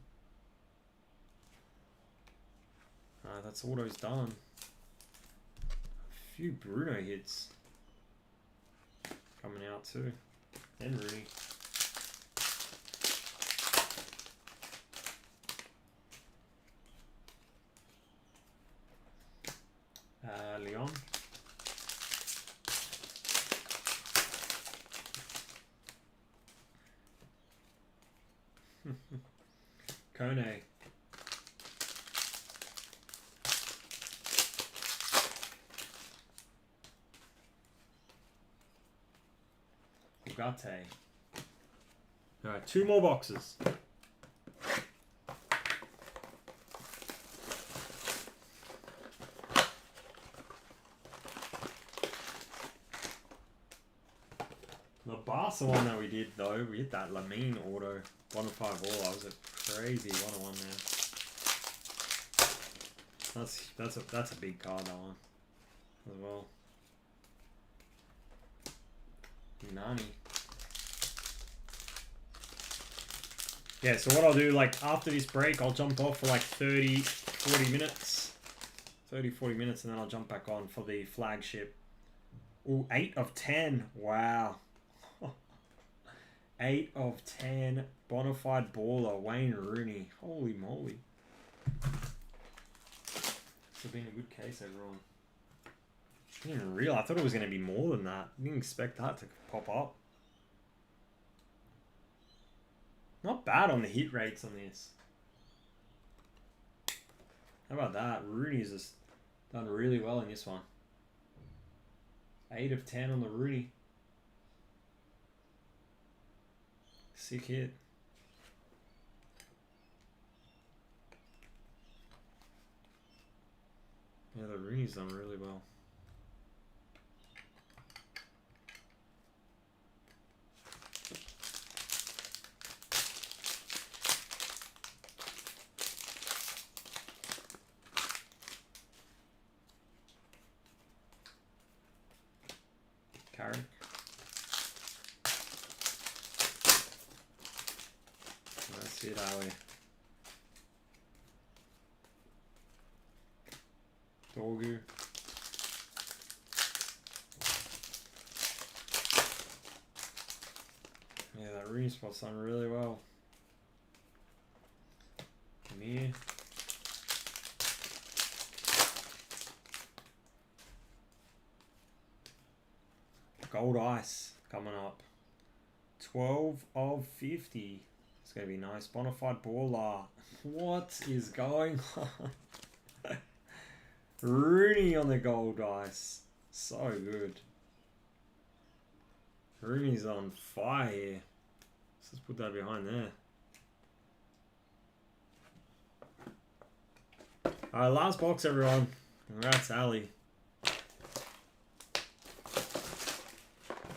That's autos done. A few Bruno hits coming out too. And Rooney. Leon. Kone. Ugarte. Alright, 2 more boxes. The Barca one that we did though, we hit that Lamine auto 1 of 5 all. That was a crazy 1-1 there. That's a big card, that one as well. Nani. Yeah, so what I'll do, like after this break, I'll jump off for like 30-40 minutes. 30-40 minutes, and then I'll jump back on for the flagship. Ooh, 8 of 10. Wow. 8 of 10. Bonafide baller, Wayne Rooney. Holy moly. This has been a good case, everyone. I didn't even realize. I thought it was going to be more than that. I didn't expect that to pop up. Not bad on the hit rates on this. How about that? Rooney's just done really well in this one. 8 of 10 on the Rooney. Sick hit. Yeah, the Rooney's done really well. Carrick. That's it, Ali. Dorgu. Yeah, that Rooney spot's done really well. Amir. Gold Ice coming up. 12 of 50. It's going to be nice. Bonafide baller. What is going on? Rooney on the Gold Ice. So good. Rooney's on fire here. Let's just put that behind there. Alright, last box, everyone. Congrats, Ali.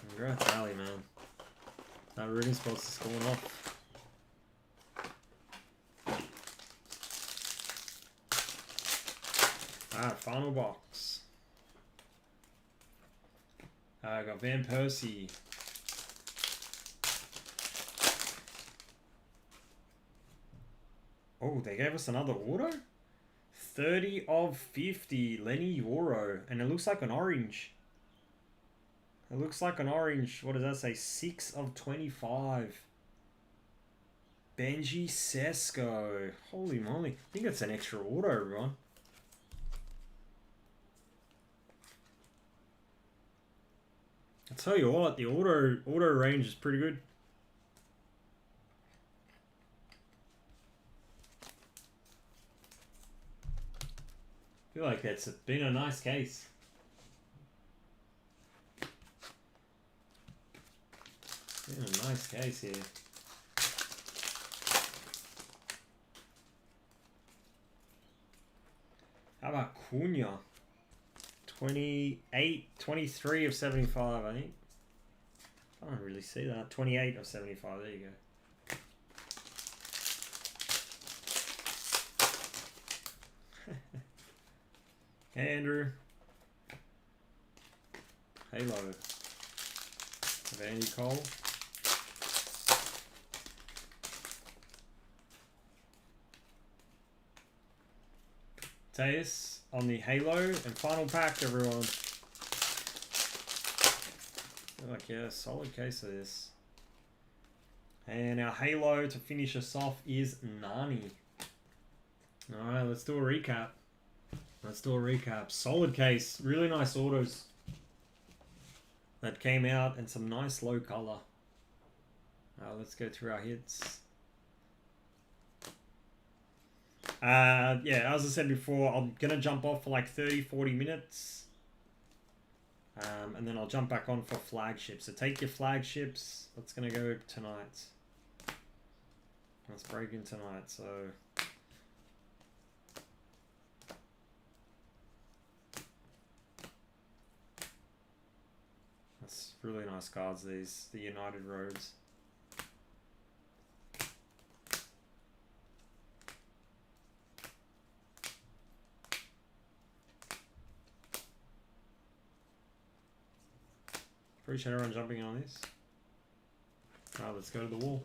Congrats, Ali, man. That Rooney spot's just going off. Alright, final box. I got Van Persie. Oh, they gave us another auto? 30 of 50, Lenny Euro. And it looks like an orange. It looks like an orange. What does that say? 6 of 25. Benji Sesko. Holy moly. I think it's an extra auto, everyone. I'll tell you what, the auto range is pretty good. I feel like it's been a nice case. Been a nice case here. How about Cunha? 23 of 75, I think. I don't really see that. 28 of 75, there you go. Andrew. Halo. Vandy Cole. Teus on the Halo and final pack, everyone. Like, yeah, solid case of this. And our halo to finish us off is Nani. Alright, let's do a recap. Solid case. Really nice autos that came out and some nice low color. Let's go through our hits. Yeah, as I said before, I'm going to jump off for like 30-40 minutes. And then I'll jump back on for flagships. So take your flagships. That's going to go tonight. Let's break in tonight. So that's really nice cards, these, the United Roads. Appreciate everyone jumping on this. Alright, let's go to the wall.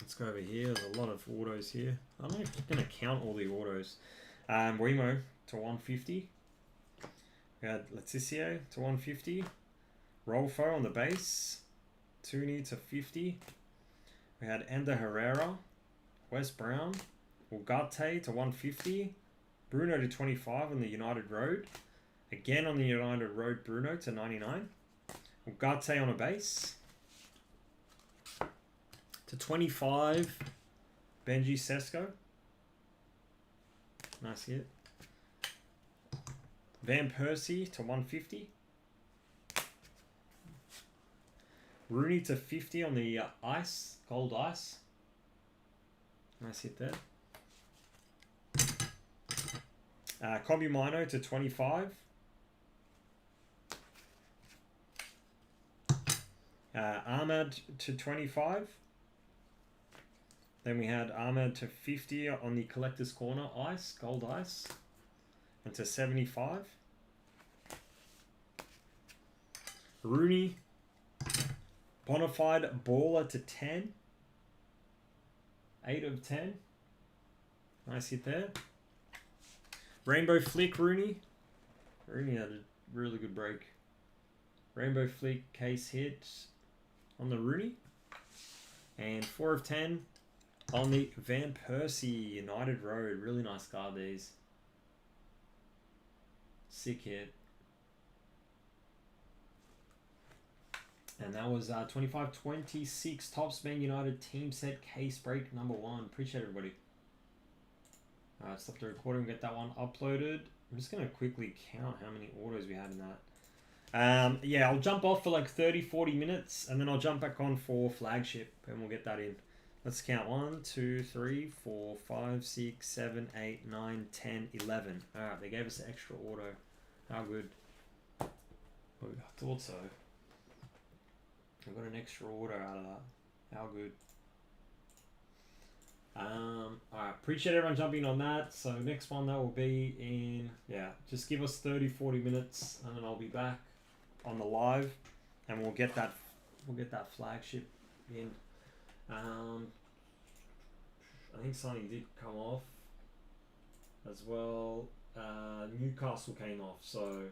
Let's go over here. There's a lot of autos here. I'm not going to count all the autos. Remo to 150. We had Leticio to 150. Rolfo on the base. Tooney to 50. We had Ender Herrera. Wes Brown. Ugarte to 150. Bruno to 25 on the United Road. Again on the United Road, Bruno to 99. Ugarte on a base. To 25, Benji Sesko. Nice hit. Van Persie to 150. Rooney to 50 on the ice, gold ice. Nice hit there. Kobe Mino to 25. Ahmed to 25. Then we had Ahmed to 50 on the Collector's Corner ice, gold ice. And to 75. Rooney, Bonafide Baller to 10. 8 of 10. Nice hit there. Rainbow Flick Rooney. Rooney had a really good break. Rainbow Flick case hit on the Rooney. And 4 of 10 on the Van Persie United Road. Really nice card, these. Sick hit. And that was 25-26 Topps Man United Team Set Case Break number 1. Appreciate everybody. Alright, stop the recording, get that one uploaded. I'm just going to quickly count how many autos we had in that. Yeah, I'll jump off for like 30-40 minutes and then I'll jump back on for flagship and we'll get that in. Let's count 1, 2, 3, 4, 5, 6, 7, 8, 9, 10, 11. Alright, they gave us an extra auto. How good. Oh, I thought so. I got an extra auto out of that. How good. Alright, appreciate everyone jumping on that. So next one that will be in, yeah, just give us 30-40 minutes and then I'll be back on the live and we'll get that flagship in. I think something did come off as well. Newcastle came off, so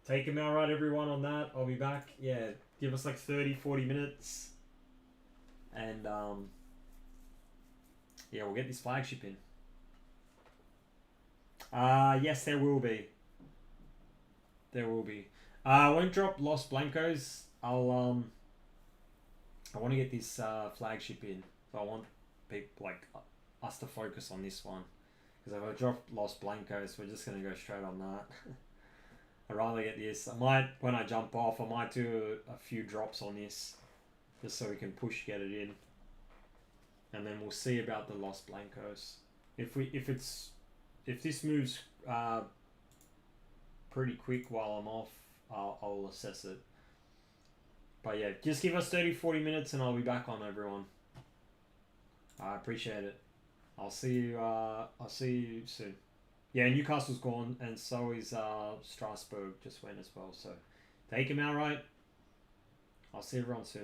take him out right, everyone, on that. I'll be back. Yeah, give us like 30-40 minutes and yeah, we'll get this flagship in. Yes, there will be. There will be. I won't drop Los Blancos. I want to get this flagship in. So I want people like us to focus on this one. Because if I drop Los Blancos, we're just going to go straight on that. I'd rather get this. I might, when I jump off, I might do a few drops on this. Just so we can push, get it in. And then we'll see about the Los Blancos. If this moves pretty quick while I'm off, I'll assess it. But yeah, just give us 30-40 minutes and I'll be back on, everyone. I appreciate it. I'll see you soon. Yeah, Newcastle's gone and so is Strasbourg just went as well. So take him out right. I'll see everyone soon.